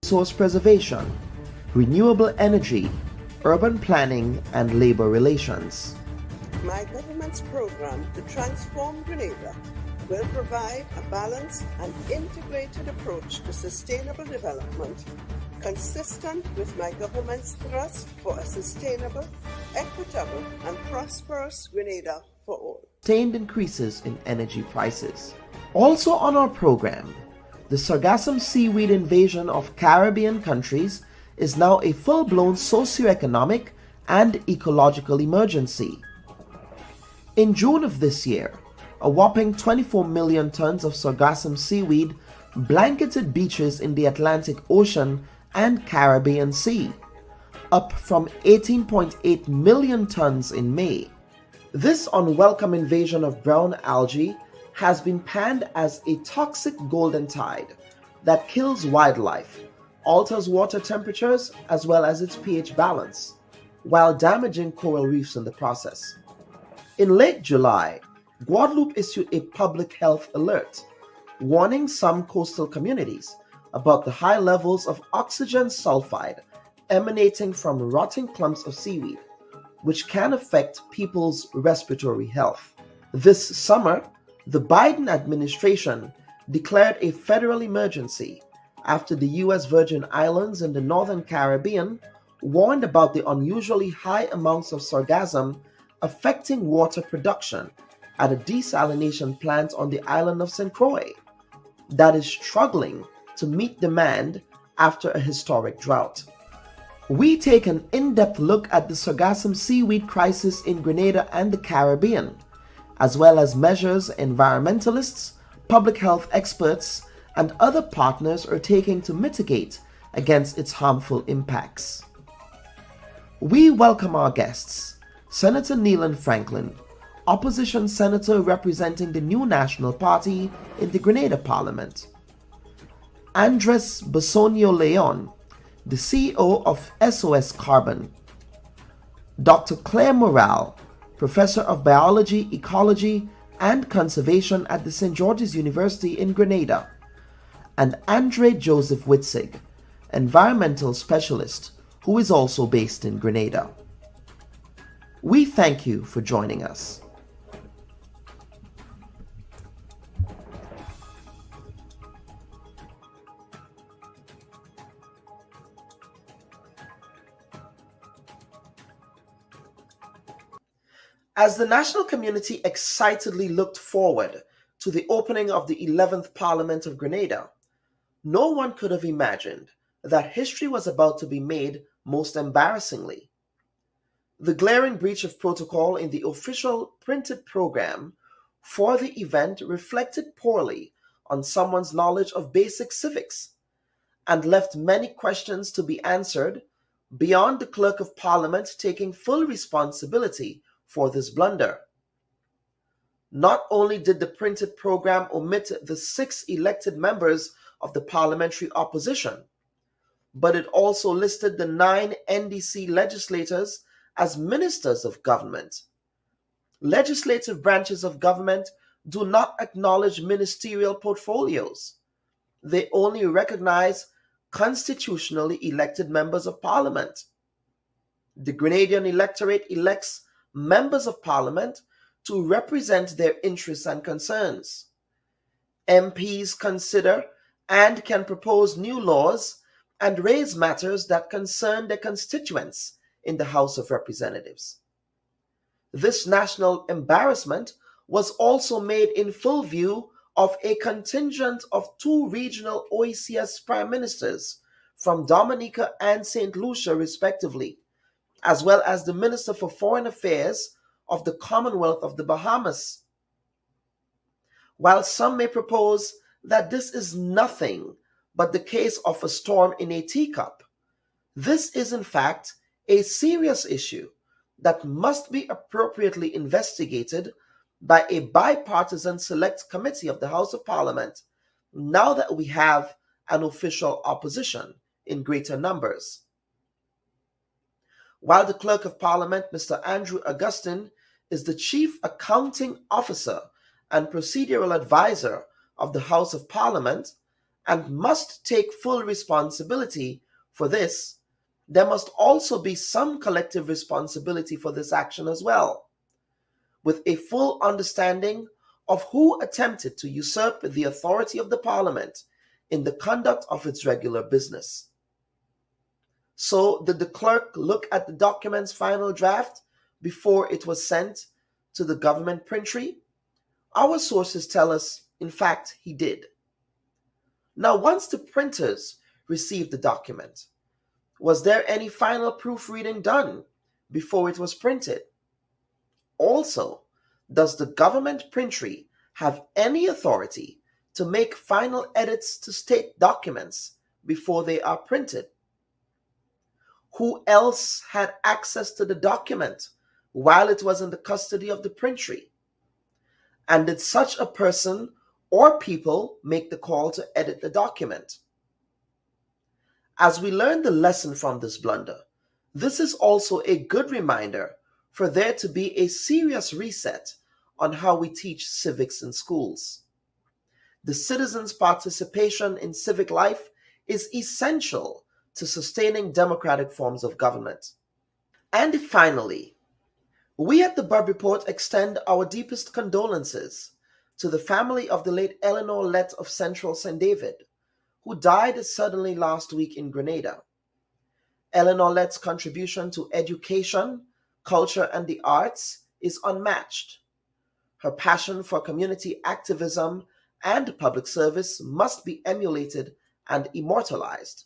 resource preservation, renewable energy, urban planning, and labor relations. My government's program to transform Grenada will provide a balanced and integrated approach to sustainable development, consistent with my government's thrust for a sustainable, equitable, and prosperous Grenada for all. Sustained increases in energy prices. Also on our program, the Sargassum seaweed invasion of Caribbean countries is now a full-blown socioeconomic and ecological emergency. In June of this year, a whopping 24 million tons of Sargassum seaweed blanketed beaches in the Atlantic Ocean and Caribbean Sea, up from 18.8 million tons in May. This unwelcome invasion of brown algae has been panned as a toxic golden tide that kills wildlife, alters water temperatures as well as its pH balance, while damaging coral reefs in the process. In late July, Guadeloupe issued a public health alert, warning some coastal communities about the high levels of oxygen sulfide emanating from rotting clumps of seaweed, which can affect people's respiratory health. This summer, the Biden administration declared a federal emergency after the U.S. Virgin Islands and the Northern Caribbean warned about the unusually high amounts of sargassum affecting water production at a desalination plant on the island of St. Croix that is struggling to meet demand after a historic drought. We take an in-depth look at the Sargassum seaweed crisis in Grenada and the Caribbean, as well as measures environmentalists, public health experts, and other partners are taking to mitigate against its harmful impacts. We welcome our guests, Senator Neelan Franklin, Opposition Senator representing the New National Party in the Grenada Parliament, Andres Basonio Leon, the CEO of SOS Carbon, Dr. Claire Morale, Professor of Biology, Ecology, and Conservation at the St. George's University in Grenada, and Andre Joseph Witzig, Environmental Specialist, who is also based in Grenada. We thank you for joining us. As the national community excitedly looked forward to the opening of the 11th Parliament of Grenada, no one could have imagined that history was about to be made most embarrassingly. The glaring breach of protocol in the official printed program for the event reflected poorly on someone's knowledge of basic civics and left many questions to be answered beyond the Clerk of Parliament taking full responsibility for this blunder. Not only did the printed program omit the 6 elected members of the parliamentary opposition, but it also listed the 9 NDC legislators as ministers of government. Legislative branches of government do not acknowledge ministerial portfolios. They only recognize constitutionally elected members of parliament. The Grenadian electorate elects members of parliament to represent their interests and concerns. MPs consider and can propose new laws and raise matters that concern their constituents in the House of Representatives. This national embarrassment was also made in full view of a contingent of 2 regional OECS prime ministers from Dominica and St. Lucia respectively, as well as the Minister for Foreign Affairs of the Commonwealth of the Bahamas. While some may propose that this is nothing but the case of a storm in a teacup, this is in fact a serious issue that must be appropriately investigated by a bipartisan select committee of the House of Parliament now that we have an official opposition in greater numbers. While the Clerk of Parliament, Mr. Andrew Augustine, is the Chief Accounting Officer and Procedural Advisor of the House of Parliament, and must take full responsibility for this, there must also be some collective responsibility for this action as well, with a full understanding of who attempted to usurp the authority of the Parliament in the conduct of its regular business. So, did the clerk look at the document's final draft before it was sent to the government printry? Our sources tell us, in fact, he did. Now, once the printers received the document, was there any final proofreading done before it was printed? Also, does the government printry have any authority to make final edits to state documents before they are printed? Who else had access to the document while it was in the custody of the printry? And did such a person or people make the call to edit the document? As we learn the lesson from this blunder, this is also a good reminder for there to be a serious reset on how we teach civics in schools. The citizens' participation in civic life is essential to sustaining democratic forms of government. And finally, we at the Bubb Report extend our deepest condolences to the family of the late Eleanor Lett of Central St. David, who died suddenly last week in Grenada. Eleanor Lett's contribution to education, culture, and the arts is unmatched. Her passion for community activism and public service must be emulated and immortalized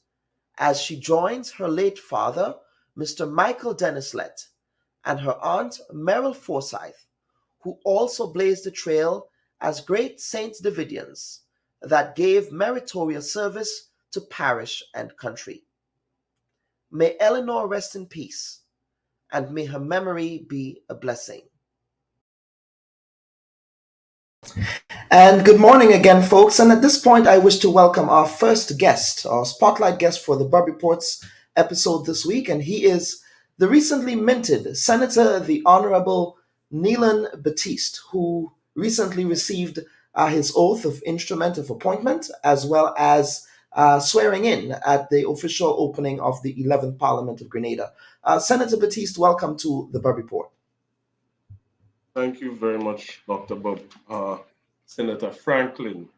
as she joins her late father, Mr. Michael Dennis Lett, and her aunt, Merrill Forsyth, who also blazed the trail as great Saint Davidians that gave meritorious service to parish and country. May Eleanor rest in peace, and may her memory be a blessing. And good morning again, folks. And at this point, I wish to welcome our first guest, our spotlight guest for the Bubb Reports episode this week. And he is the recently minted Senator, the Honorable Neelan Batiste, who recently received his oath of instrument of appointment, as well as swearing in at the official opening of the 11th Parliament of Grenada. Senator Batiste, welcome to the Bubb Report. Thank you very much, Dr. Bubb. Senator Franklin.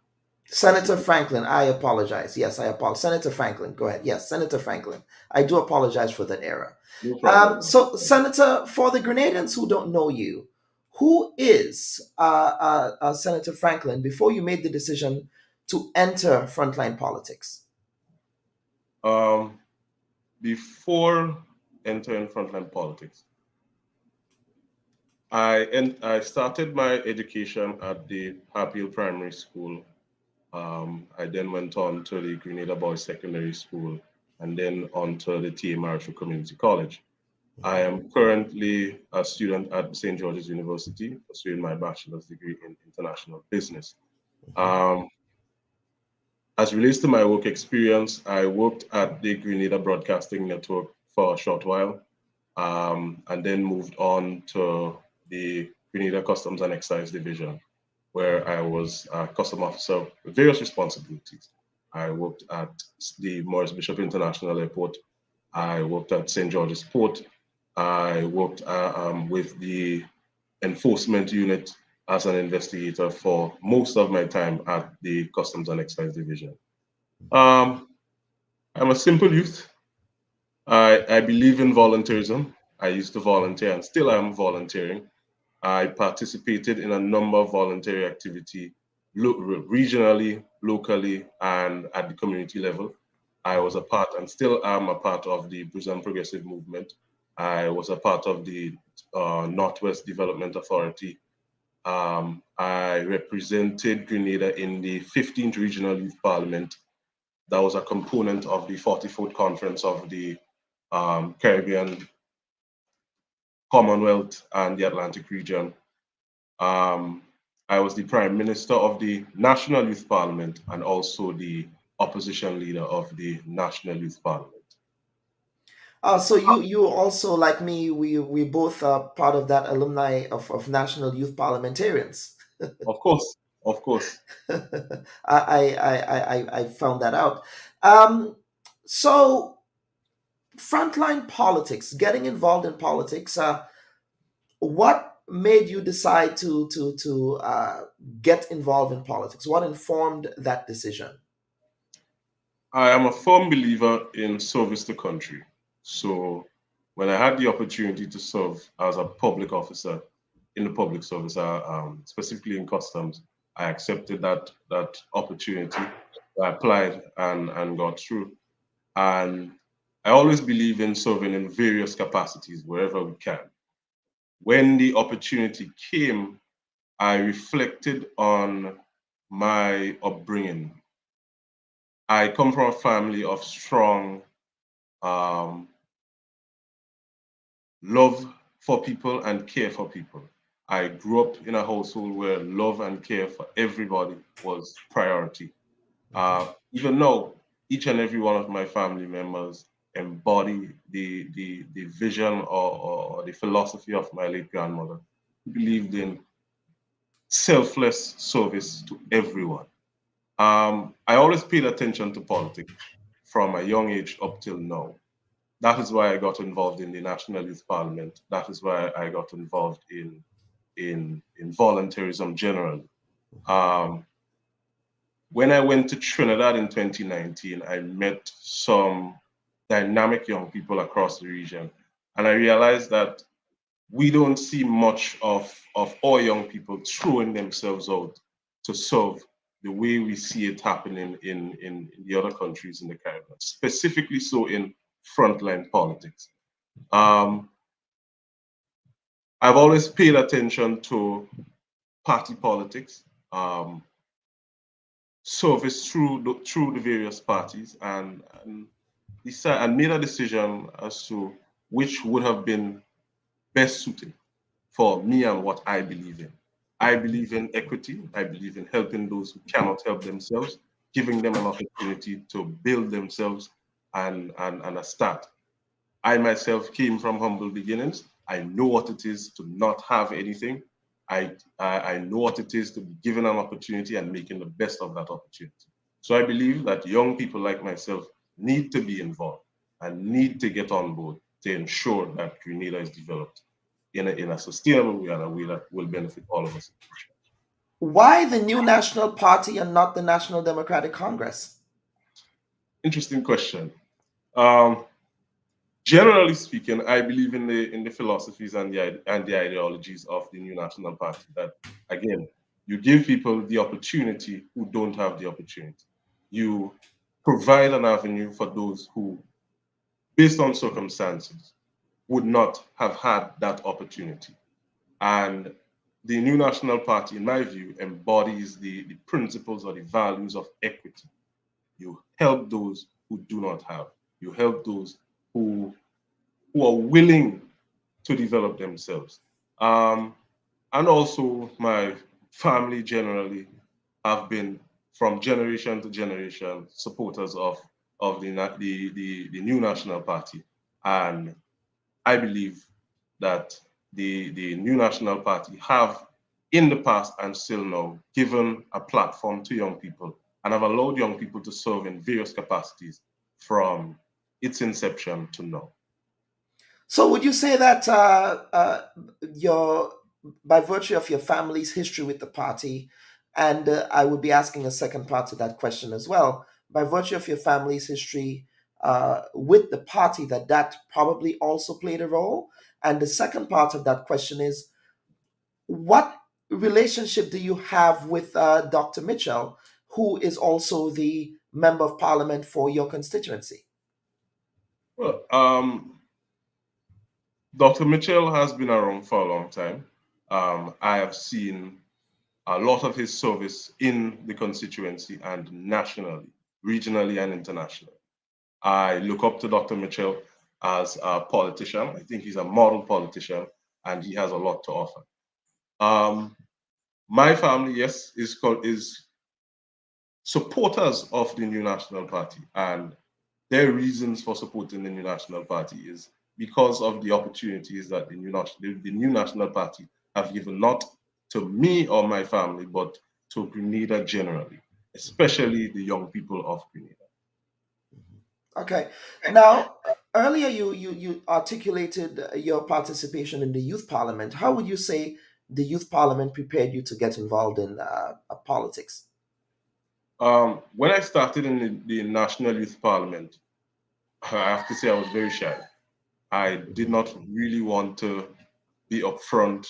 Senator Franklin, I apologize. Yes, I apologize. Senator Franklin, go ahead. Yes, Senator Franklin. I do apologize for that error. No so, Senator, for the Grenadians who don't know you, who is Senator Franklin before you made the decision to enter frontline politics? Before entering frontline politics, I started my education at the Harpeel Primary School. I then went on to the Grenada Boys Secondary School and then on to the T.A. Marshall Community College. I am currently a student at St. George's University, pursuing my bachelor's degree in international business. As relates to my work experience, I worked at the Grenada Broadcasting Network for a short while, and then moved on to the Grenada Customs and Excise Division, where I was a custom officer with various responsibilities. I worked at the Maurice Bishop International Airport. I worked at St. George's Port. I worked with the enforcement unit as an investigator for most of my time at the Customs and Excise Division. I'm a simple youth. I believe in volunteerism. I used to volunteer and still am volunteering. I participated in a number of voluntary activity regionally, locally, and at the community level. I was a part and still am a part of the Brazilian Progressive Movement. I was a part of the Northwest Development Authority. I represented Grenada in the 15th Regional Youth Parliament. That was a component of the 44th Conference of the Caribbean Commonwealth and the Atlantic region. I was the Prime Minister of the National Youth Parliament and also the opposition leader of the National Youth Parliament. So you also, like me, we both are part of that alumni of National Youth Parliamentarians. Of course. Of course. I found that out. Um, so frontline politics, getting involved in politics. What made you decide to get involved in politics? What informed that decision? I am a firm believer in service to country. So when I had the opportunity to serve as a public officer in the public service, specifically in customs, I accepted that opportunity. I applied and got through. And I always believe in serving in various capacities wherever we can. When the opportunity came, I reflected on my upbringing. I come from a family of strong um, love for people and care for people. I grew up in a household where love and care for everybody was priority. Even now, each and every one of my family members embody the vision or the philosophy of my late grandmother, who believed in selfless service to everyone. I always paid attention to politics from a young age up till now. That is why I got involved in the National Youth Parliament. That is why I got involved in volunteerism generally. Um, when I went to Trinidad in 2019, I met some dynamic young people across the region, and I realized that we don't see much of our young people throwing themselves out to serve the way we see it happening in the other countries in the Caribbean, specifically so in frontline politics. Um, I've always paid attention to party politics, um, service through the various parties, and made a decision as to which would have been best suited for me and what I believe in. I believe in equity. I believe in helping those who cannot help themselves, giving them an opportunity to build themselves and a start. I myself came from humble beginnings. I know what it is to not have anything. I know what it is to be given an opportunity and making the best of that opportunity. So I believe that young people like myself need to be involved and need to get on board to ensure that Grenada is developed in a sustainable way and a way that will benefit all of us. Why the new National Party and not the National Democratic Congress? Interesting question. Um, Generally speaking, I believe in the philosophies and the ideologies of the new national party. That again, you give people the opportunity who don't have the opportunity. You provide an avenue for those who, based on circumstances, would not have had that opportunity. And the new national party, in my view, embodies the principles or the values of equity. You help those who do not have. You help those who who are willing to develop themselves. Um, and also, my family generally have been from generation to generation supporters of the new national party, and I believe that the new national party have in the past and still now given a platform to young people and have allowed young people to serve in various capacities from its inception to now. So, would you say that your, by virtue of your family's history with the party, and I would be asking a second part to that question as well, by virtue of your family's history with the party, that probably also played a role? And the second part of that question is, what relationship do you have with Dr. Mitchell, who is also the member of parliament for your constituency? Well, Dr. Mitchell has been around for a long time. I have seen a lot of his service in the constituency and nationally, regionally, and internationally. I look up to Dr. Mitchell as a politician. I think he's a model politician and he has a lot to offer. Um, my family, yes, is supporters of the new national party, and their reasons for supporting the new national party is because of the opportunities that the new national party have given not to me or my family, but to Grenada generally, especially the young people of Grenada. Okay. Now, earlier you articulated your participation in the youth parliament. How would you say the youth parliament prepared you to get involved in politics? When I started in the National Youth Parliament, I have to say I was very shy. I did not really want to be upfront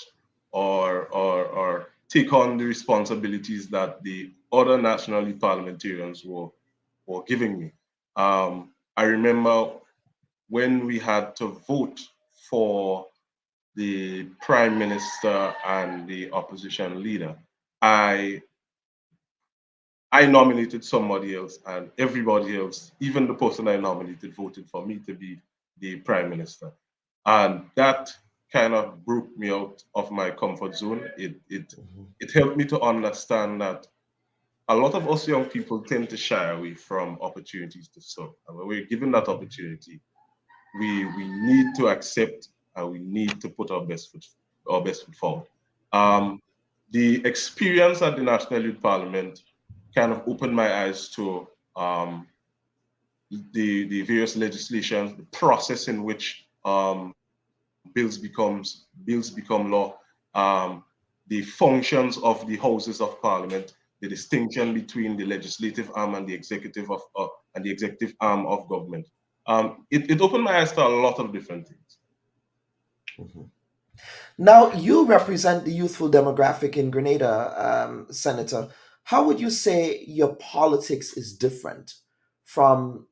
or take on the responsibilities that the other national youth parliamentarians were giving me. I remember when we had to vote for the prime minister and the opposition leader, I I nominated somebody else, and everybody else, even the person I nominated, voted for me to be the prime minister. And that kind of broke me out of my comfort zone. It helped me to understand that a lot of us young people tend to shy away from opportunities to serve. And when we're given that opportunity, we need to accept and we need to put our best foot forward. Um, the experience at the National Youth Parliament kind of opened my eyes to the various legislations, the process in which bills become law, the functions of the houses of parliament, the distinction between the legislative arm and the executive arm of government. It opened my eyes to a lot of different things. Now, you represent the youthful demographic in Grenada, Senator. How would you say your politics is different from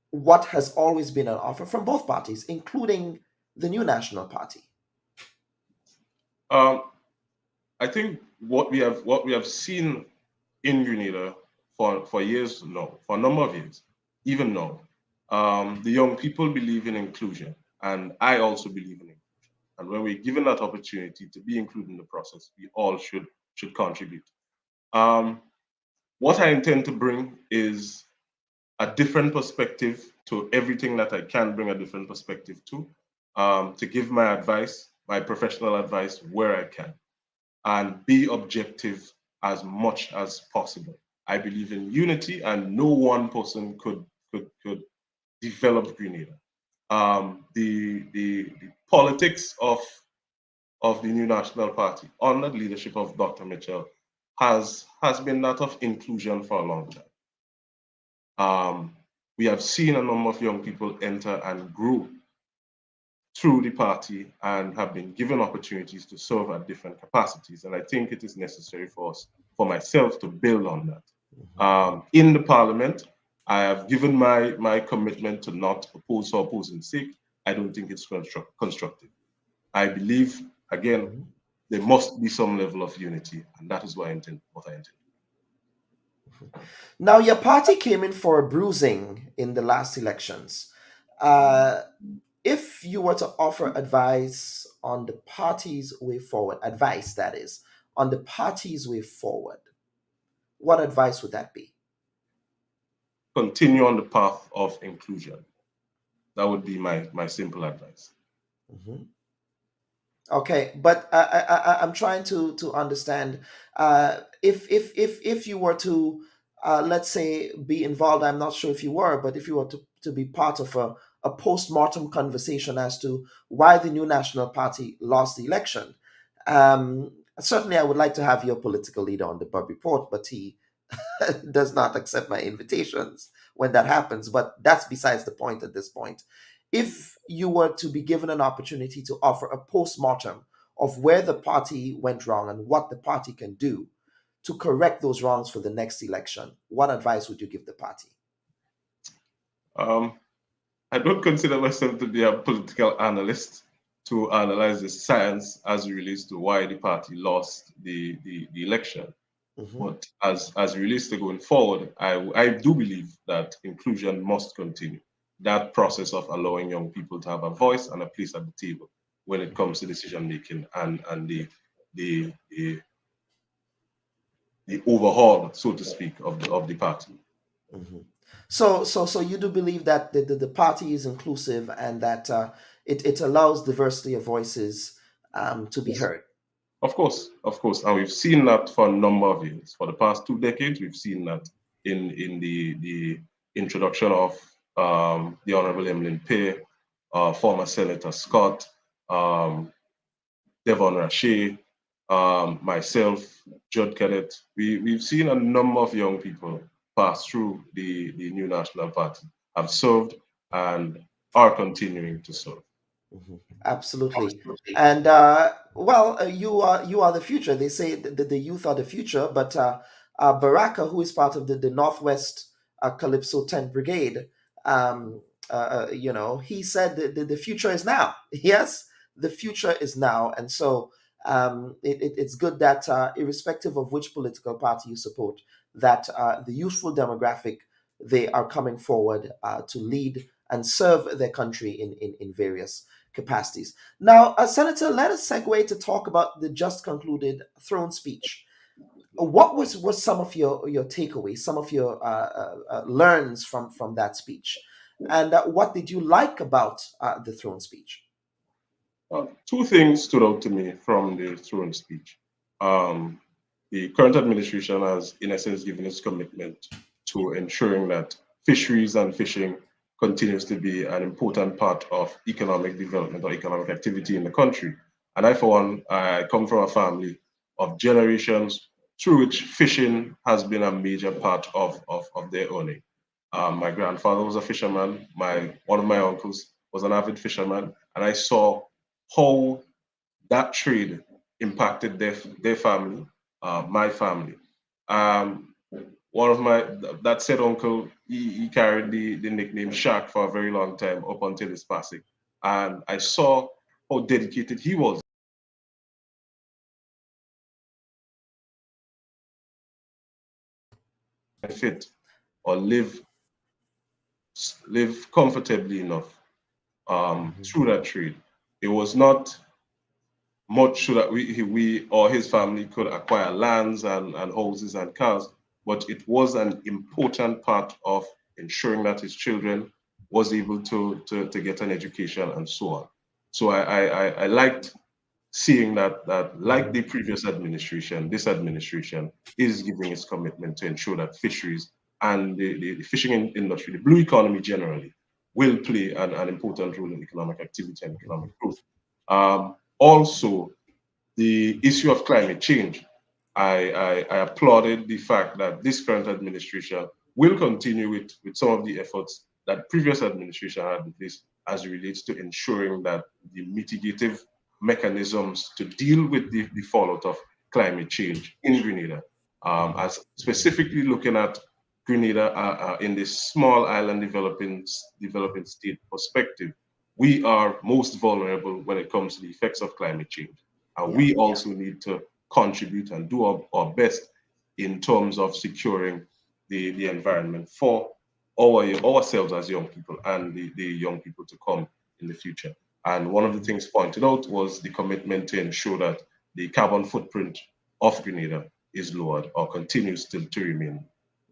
what has always been an offer from both parties, including the new National Party? Um, I think what we have seen in Grenada for years now, for a number of years, even now, the young people believe in inclusion, and I also believe in inclusion. And when we're given that opportunity to be included in the process, we all should contribute. Um, what I intend to bring is a different perspective to everything that I can bring a different perspective to give my advice, my professional advice where I can, and be objective as much as possible. I believe in unity, and no one person could develop Grenada. The politics of the new National Party under the leadership of Dr. Mitchell has been that of inclusion for a long time. We have seen a number of young people enter and grow through the party and have been given opportunities to serve at different capacities. And I think it is necessary for us, for myself, to build on that. In the parliament, I have given my commitment to not oppose for opposing sake. I don't think it's constructive. I believe, again, there must be some level of unity, and that is what I intend. Now, your party came in for a bruising in the last elections. Uh, if you were to offer advice on the party's way forward, advice that is, on the party's way forward, what advice would that be? Continue on the path of inclusion. That would be my simple advice. Mhm. Okay, but I'm trying to understand if you were to let's say be involved. I'm not sure if you were, but if you were to be part of a post-mortem conversation as to why the new National Party lost the election, certainly I would like to have your political leader on the Bubb Report, but he does not accept my invitations when that happens. But that's besides the point at this point. If you were to be given an opportunity to offer a post-mortem of where the party went wrong and what the party can do to correct those wrongs for the next election, what advice would you give the party? Um, I don't consider myself to be a political analyst to analyze the science as it relates to why the party lost the election. Mhm. But as it relates to going forward, I do believe that inclusion must continue. That process of allowing young people to have a voice and a place at the table when it comes to decision making and the the, the overhaul, so to speak, of the party. Mhm. So you do believe that the party is inclusive and that it allows diversity of voices to be Yes, heard. Of course, and we've seen that for a number of years. For the past 2 decades, we've seen that in the introduction of the Honorable Emlyn Pay, former Senator Scott, Devon Rashe, myself, Judd Kenneth. We've seen a number of young people pass through the New National Party, have served, and are continuing to serve. Absolutely. And you are the future. They say that the youth are the future, but Baraka, who is part of the Northwest Calypso 10 Brigade, he said the future is now. Yes, the future is now. And so it's good that irrespective of which political party you support, that the youthful demographic, they are coming forward to lead and serve their country in various capacities. Now, Senator, let us segue to talk about the just concluded throne speech. What was some of your takeaways, some of your learns from that speech, and what did you like about the throne speech? Two things stood out to me from the throne speech. The current administration has, in essence, given its commitment to ensuring that fisheries and fishing continues to be an important part of economic development or economic activity in the country. And I, for one, I come from a family of generations through which fishing has been a major part of their earning. My grandfather was a fisherman. One of my uncles was an avid fisherman, and I saw how that trade impacted their family, my family. One of that said uncle, he carried the nickname Shark for a very long time up until his passing. And I saw how dedicated he was. Fit or live comfortably enough through that trade. It was not much so that we or his family could acquire lands and houses and cars, but it was an important part of ensuring that his children was able to get an education and so on. So I liked seeing that like the previous administration, this administration is giving its commitment to ensure that fisheries and the fishing industry, the blue economy generally, will play an important role in economic activity and economic growth. Also, the issue of climate change. I applauded the fact that this current administration will continue with some of the efforts that previous administration had in place as it relates to ensuring that the mitigative mechanisms to deal with the fallout of climate change in Grenada, as specifically looking at Grenada in this small island developing state perspective, we are most vulnerable when it comes to the effects of climate change. And we also need to contribute and do our best in terms of securing the environment for ourselves as young people and the young people to come in the future. And one of the things pointed out was the commitment to ensure that the carbon footprint of Grenada is lowered or continues to remain.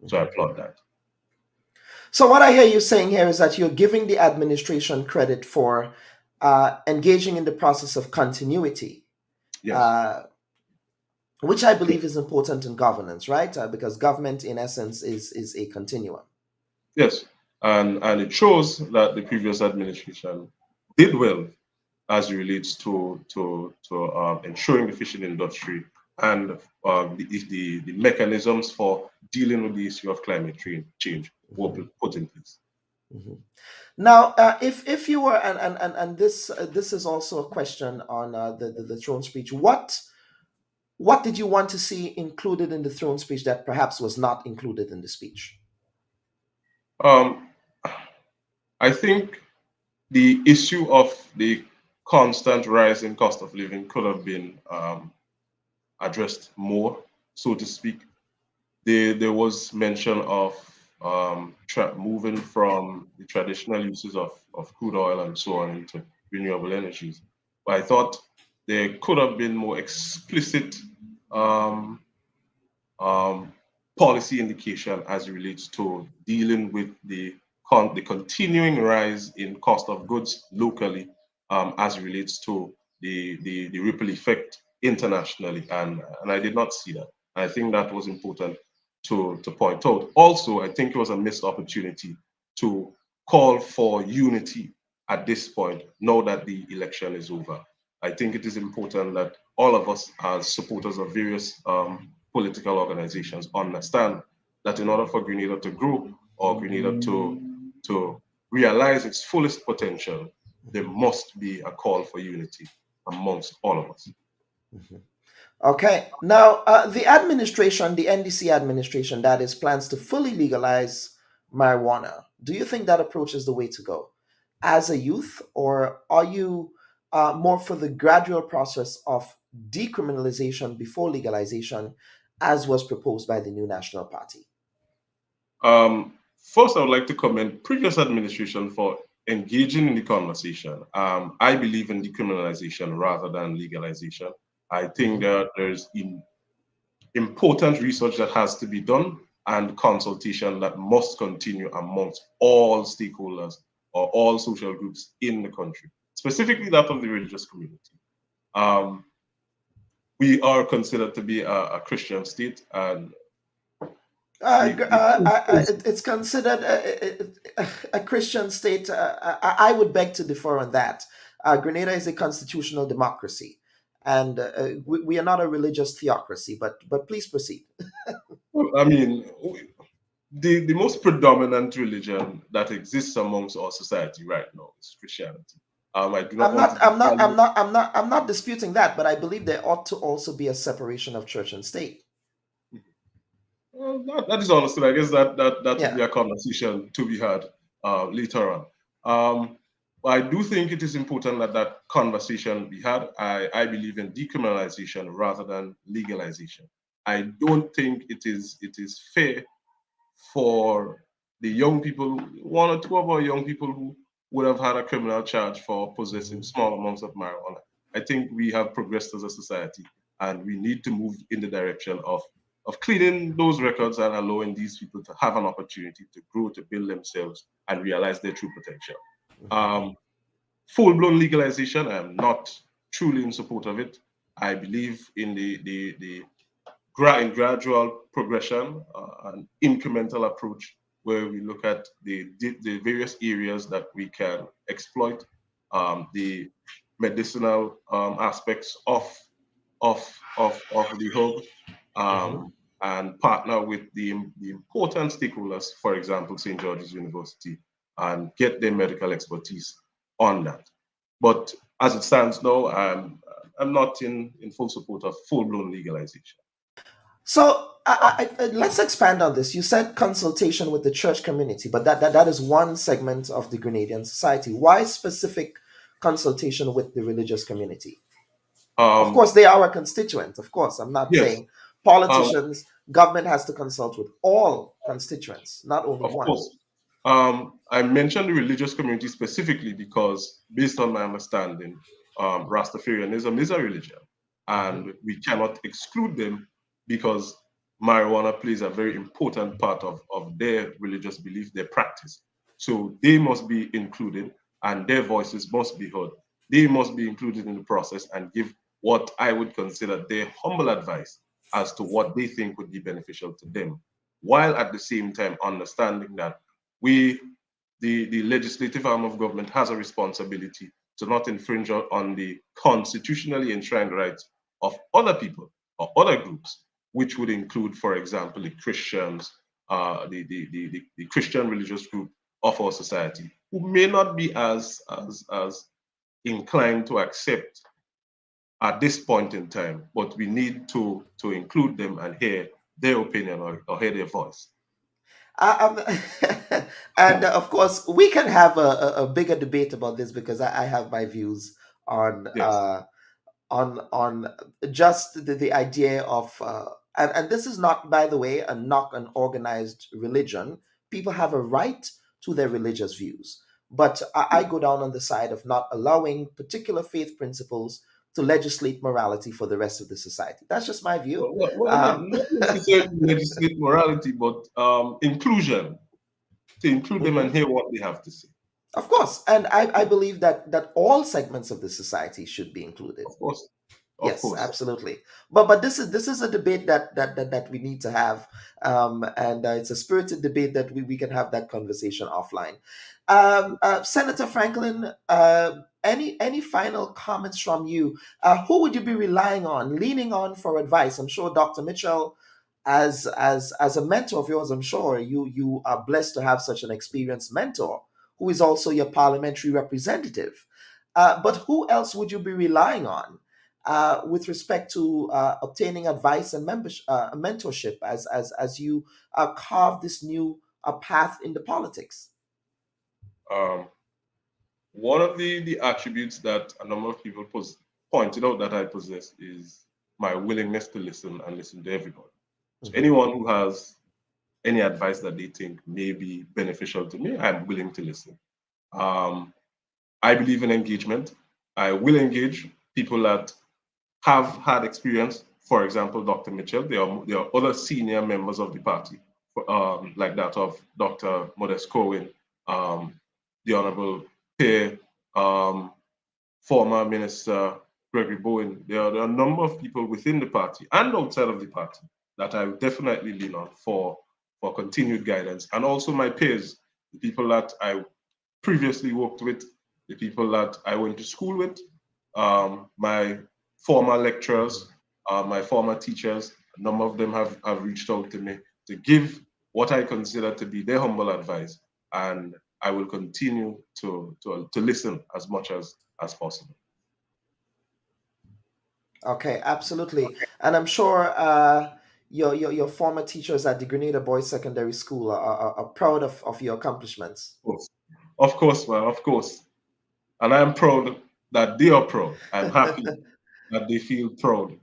So I applaud that. So what I hear you saying here is that you're giving the administration credit for engaging in the process of continuity. Yes. Which I believe is important in governance, right? Because government, in essence, is a continuum. Yes, and it shows that the previous administration did well as it relates to ensuring the fishing industry and the mechanisms for dealing with the issue of climate change were put in place. Mm-hmm. Now, if you were, and this is also a question on the throne speech. What did you want to see included in the throne speech that perhaps was not included in the speech? I think the issue of the constant rise in cost of living could have been addressed more, so to speak. There was mention of moving from the traditional uses of crude oil and so on into renewable energies. But I thought there could have been more explicit policy indication as it relates to dealing with the continuing rise in cost of goods locally as it relates to the ripple effect internationally, and I did not see that. I think that was important to point out. Also, I think it was a missed opportunity to call for unity at this point, now that the election is over. I think it is important that all of us, as supporters of various political organizations, understand that in order for Grenada to grow, or Grenada to realize its fullest potential, there must be a call for unity amongst all of us. Okay. Now, the administration, the NDC administration, that is, plans to fully legalize marijuana. Do you think that approach is the way to go as a youth, or are you more for the gradual process of decriminalization before legalization, as was proposed by the New National Party? First, I would like to commend previous administration for engaging in the conversation. I believe in decriminalization rather than legalization. I think that there's important research that has to be done and consultation that must continue amongst all stakeholders or all social groups in the country, specifically that of the religious community. We are considered to be a Christian state, and It's considered a Christian state. I would beg to differ on that. Grenada is a constitutional democracy, and we are not a religious theocracy. But please proceed. I mean, the most predominant religion that exists amongst our society right now is Christianity. I do not want to I'm not disputing that, but I believe there ought to also be a separation of church and state. Well, that is understood. I guess that Yeah. will be a conversation to be had later on. I do think it is important that that conversation be had. I believe in decriminalization rather than legalization. I don't think it is fair for the young people, one or two of our young people who would have had a criminal charge for possessing small amounts of marijuana. I think we have progressed as a society, and we need to move in the direction of cleaning those records and allowing these people to have an opportunity to grow, to build themselves, and realize their true potential. Full-blown legalization, I am not truly in support of it. I believe in the gradual progression, an incremental approach where we look at the various areas that we can exploit, the medicinal aspects of the herb, and partner with the important stakeholders, for example, St. George's University, and get their medical expertise on that. But as it stands now, I'm not in full support of full-blown legalization. So let's expand on this. You said consultation with the church community, but that is one segment of the Grenadian society. Why specific consultation with the religious community? Of course, they are a constituent. Of course, I'm not saying politicians, government has to consult with all constituents, not only of one. Course. I mentioned the religious community specifically because, based on my understanding, Rastafarianism is a religion, and we cannot exclude them because marijuana plays a very important part of their religious belief, their practice. So they must be included, and their voices must be heard. They must be included in the process and give what I would consider their humble advice as to what they think would be beneficial to them, while at the same time understanding that the legislative arm of government, has a responsibility to not infringe on the constitutionally enshrined rights of other people or other groups, which would include, for example, the Christians, the Christian religious group of our society, who may not be as inclined to accept at this point in time, but we need to include them and hear their opinion or hear their voice. And of course, we can have a bigger debate about this because I have my views on on just the idea of and this is not, by the way, a knock on organized religion. People have a right to their religious views, but I go down on the side of not allowing particular faith principles to legislate morality for the rest of the society. That's just my view. Not necessarily legislate morality, but inclusion, to include them and hear what they have to say. Of course, and I believe that all segments of the society should be included. Of course. Of Yes, course. absolutely. But this is a debate that we need to have, and it's a spirited debate that we can have that conversation offline. Senator Franklin, any final comments from you? Who would you be relying on, leaning on for advice? I'm sure Dr. Mitchell, as a mentor of yours, I'm sure you are blessed to have such an experienced mentor who is also your parliamentary representative. But who else would you be relying on with respect to obtaining advice and mentorship as you carve this new path into politics? Um, One of the attributes that a number of people pointed out that I possess is my willingness to listen and listen to everybody. So Mhm. anyone who has any advice that they think may be beneficial to me, I'm willing to listen. Um, I believe in engagement. I will engage people that have had experience. For example, Dr. Mitchell. There are other senior members of the party, like that of Dr. Modest Corwin, the Honorable Peer, former Minister Gregory Bowen. There are a number of people within the party and outside of the party that I would definitely lean on for continued guidance. And also my peers, the people that I previously worked with, the people that I went to school with, my former lecturers, my former teachers. A number of them have reached out to me to give what I consider to be their humble advice. And I will continue to listen as much as possible. Okay, absolutely. And I'm sure your former teachers at the Grenada Boys Secondary School are proud of your accomplishments. Of course, well, of course. And I'm proud that they are proud. I'm happy that they feel proud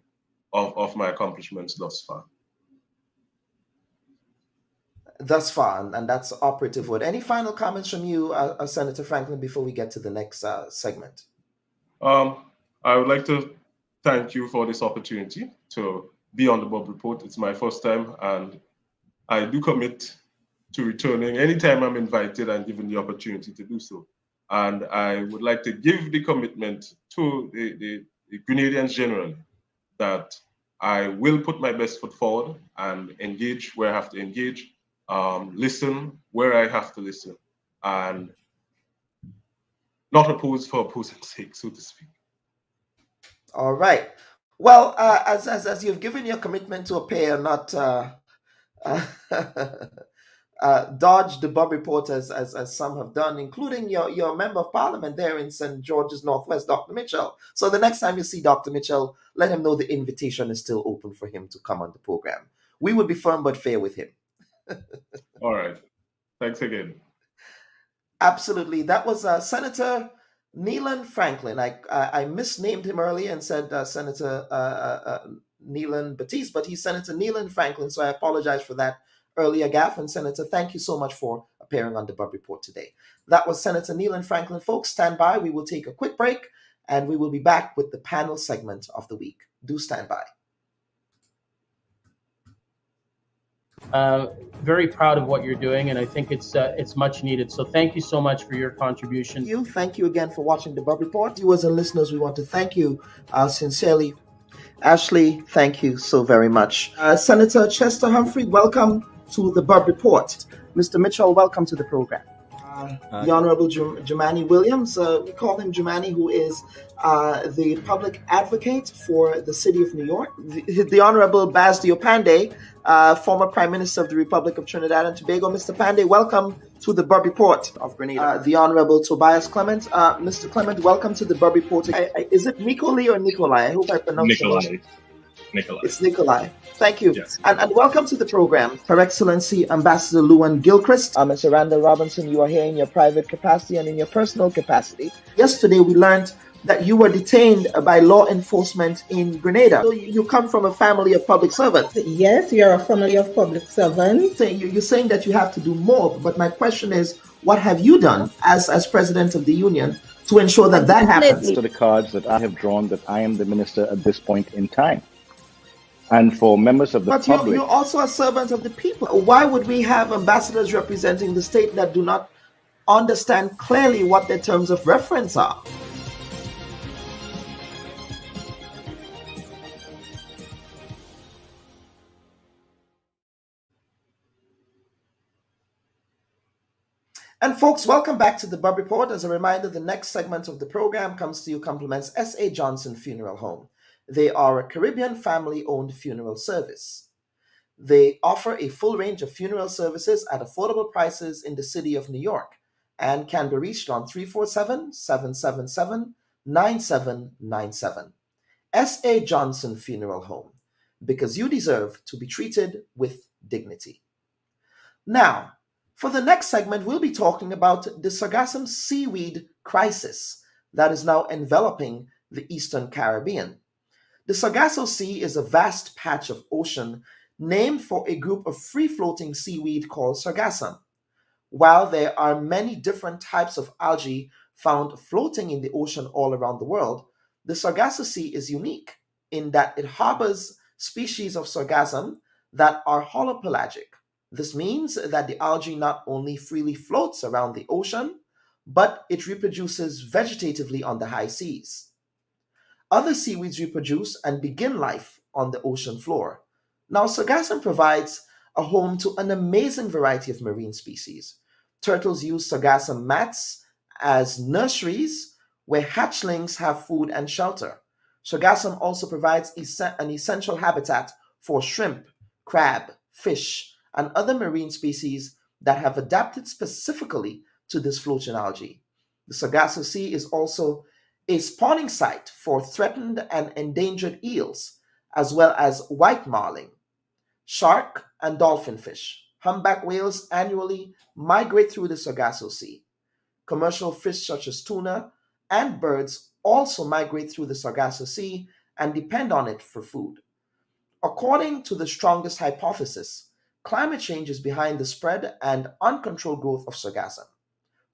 of my accomplishments thus far. Thus far, and that's operative word. Any final comments from you, Senator Franklin, before we get to the next segment? I would like to thank you for this opportunity to be on the Bubb Report. It's my first time, and I do commit to returning anytime I'm invited and given the opportunity to do so. And I would like to give the commitment to the Grenadians generally that I will put my best foot forward and engage where I have to engage, listen where I have to listen, and not oppose for opposing's sake, so to speak. All right. Well, as you've given your commitment to appear, not dodge the Bubb Report as some have done, including your member of parliament there in St. George's Northwest, Dr. Mitchell. So the next time you see Dr. Mitchell, let him know the invitation is still open for him to come on the program. We would be firm but fair with him. All right. Thanks again. Absolutely. That was Senator Neelan Franklin. I misnamed him earlier and said Senator Neelan Batiste, but he's Senator Neelan Franklin, so I apologize for that earlier gaffe. And Senator, thank you so much for appearing on the Bubb Report today. That was Senator Neelan Franklin. Folks, stand by. We will take a quick break, and we will be back with the panel segment of the week. Do stand by. Very proud of what you're doing, and I think it's much needed. So thank you so much for your contribution. Thank you again for watching the Bubb Report. Viewers and listeners, we want to thank you sincerely. Ashley, thank you so very much. Senator Chester Humphrey, welcome to the Bubb Report. Mr. Mitchell, welcome to the program. The Honorable Jumani Williams, we call him Jumani, who is the public advocate for the city of New York. The Honorable Basdio Pandey, former Prime Minister of the Republic of Trinidad and Tobago. Mr. Pandey, welcome to the Bubb Report of Grenada. The Honorable Tobias Clement. Mr. Clement, welcome to the Bubb Report. Is it Nicolai or Nikolai? I hope I pronounced it. Nikolai. It's Nikolai. Thank you. Yes. And welcome to the program, Her Excellency Ambassador Luan Gilchrist. Ms. Randa Robinson, you are here in your private capacity and in your personal capacity. Yesterday, we learned that you were detained by law enforcement in Grenada. So you come from a family of public servants. Yes, we are a family of public servants. So you're saying that you have to do more, but my question is, what have you done as President of the Union to ensure that that happens? To the cards that I have drawn that I am the minister at this point in time. And for members of the public... But you're also a servant of the people. Why would we have ambassadors representing the state that do not understand clearly what their terms of reference are? And folks, welcome back to the Bubb Report. As a reminder, the next segment of the program comes to you compliments S.A. Johnson Funeral Home. They are a Caribbean family-owned funeral service. They offer a full range of funeral services at affordable prices in the city of New York and can be reached on 347-777-9797. S.A. Johnson Funeral Home, because you deserve to be treated with dignity. Now, for the next segment, we'll be talking about the Sargassum seaweed crisis that is now enveloping the Eastern Caribbean. The Sargasso Sea is a vast patch of ocean named for a group of free-floating seaweed called Sargassum. While there are many different types of algae found floating in the ocean all around the world, the Sargasso Sea is unique in that it harbors species of sargassum that are holopelagic. This means that the algae not only freely floats around the ocean, but it reproduces vegetatively on the high seas. Other seaweeds reproduce and begin life on the ocean floor. Now, sargassum provides a home to an amazing variety of marine species. Turtles use sargassum mats as nurseries where hatchlings have food and shelter. Sargassum also provides an essential habitat for shrimp, crab, fish, and other marine species that have adapted specifically to this floating algae. The Sargasso Sea is also a spawning site for threatened and endangered eels, as well as white marling. Shark and dolphin fish, humpback whales annually migrate through the Sargasso Sea. Commercial fish such as tuna and birds also migrate through the Sargasso Sea and depend on it for food. According to the strongest hypothesis, climate change is behind the spread and uncontrolled growth of sargassum.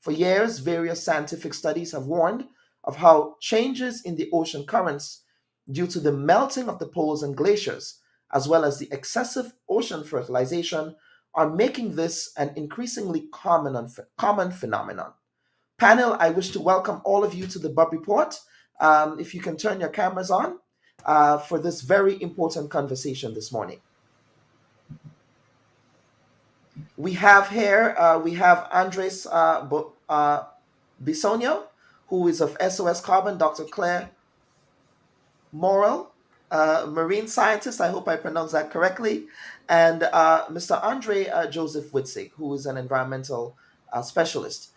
For years, various scientific studies have warned of how changes in the ocean currents due to the melting of the poles and glaciers, as well as the excessive ocean fertilization, are making this an increasingly common phenomenon. Panel, I wish to welcome all of you to the Bubb Report. If you can turn your cameras on for this very important conversation this morning. We have here, Andres Bisogno, who is of SOS Carbon, Dr. Claire Morrell, marine scientist, I hope I pronounced that correctly, and Mr. Andre Joseph Witzig, who is an environmental specialist.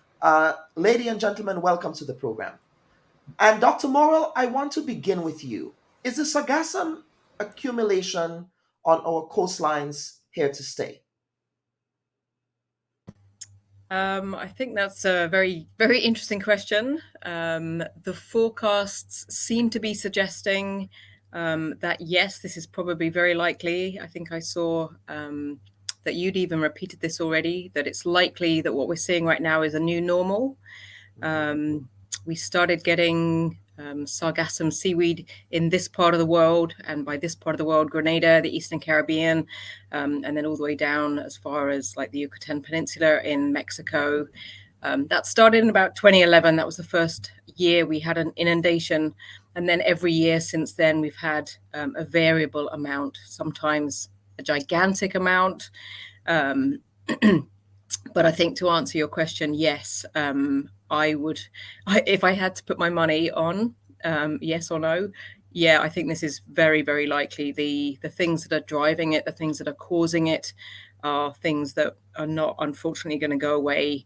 Ladies and gentlemen, welcome to the program. And Dr. Morrell, I want to begin with you. Is the sargassum accumulation on our coastlines here to stay? I think that's a very, very interesting question. The forecasts seem to be suggesting that, yes, this is probably very likely. I think I saw that you'd even repeated this already, that it's likely that what we're seeing right now is a new normal. We started getting sargassum seaweed in this part of the world, and by this part of the world, Grenada, the Eastern Caribbean, and then all the way down as far as like the Yucatan Peninsula in Mexico. That started in about 2011. That was the first year we had an inundation. And then every year since then, we've had a variable amount, sometimes a gigantic amount. But I think to answer your question, yes, I would, if I had to put my money on yes or no, yeah, I think this is very, very likely. The things that are driving it, the things that are causing it, are things that are not, unfortunately, going to go away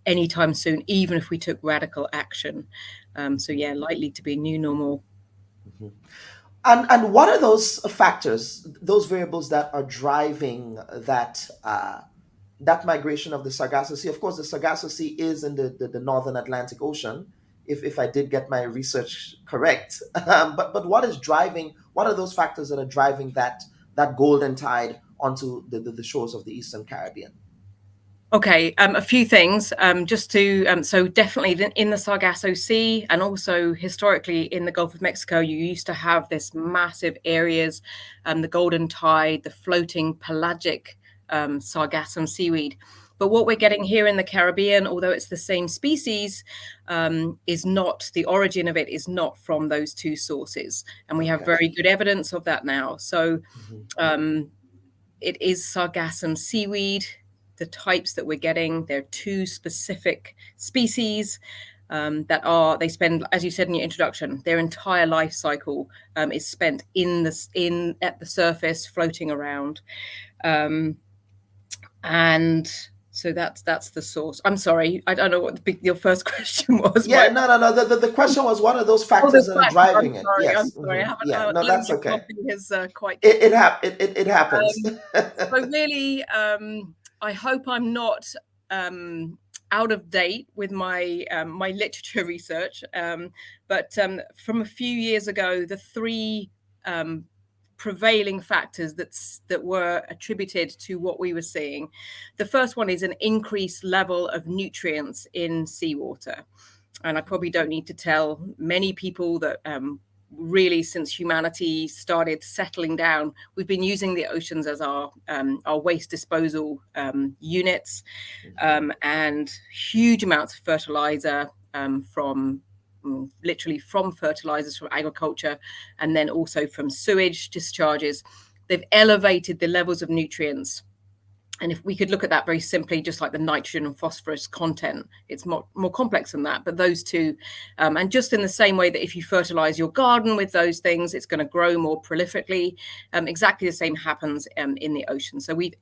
anytime soon, even if we took radical action. So yeah, likely to be new normal. Mm-hmm. And what are those factors, those variables that are driving that that migration of the Sargasso Sea? Of course, the Sargasso Sea is in the northern Atlantic Ocean, if I did get my research correct. But what is driving? What are those factors that are driving that golden tide onto the shores of the Eastern Caribbean? Okay, a few things. Just to so definitely in the Sargasso Sea, and also historically in the Gulf of Mexico, you used to have this massive areas, the golden tide, the floating pelagic sargassum seaweed. But what we're getting here in the Caribbean, although it's the same species, is not, the origin of it is not from those two sources, and we have very good evidence of that now. So it is sargassum seaweed. the types that we're getting. There are two specific species they spend, as you said in your introduction, their entire life cycle is spent at the surface, floating around, and so that's the source. I'm sorry, I don't know what your first question was. Yeah, no. The question was, what are those factors that are driving it? Yes. I'm sorry. Mm-hmm. Yeah, no, that's okay. Is quite. It happens. So really, I hope I'm not out of date with my my literature research, but from a few years ago, the three prevailing factors that were attributed to what we were seeing. The first one is an increased level of nutrients in seawater. And I probably don't need to tell many people that really, since humanity started settling down, we've been using the oceans as our waste disposal units, and huge amounts of fertilizer literally from fertilizers from agriculture, and then also from sewage discharges. They've elevated the levels of nutrients. And if we could look at that very simply, just like the nitrogen and phosphorus content, it's more complex than that. But those two, and just in the same way that if you fertilize your garden with those things, it's going to grow more prolifically. Exactly the same happens in the ocean. So we've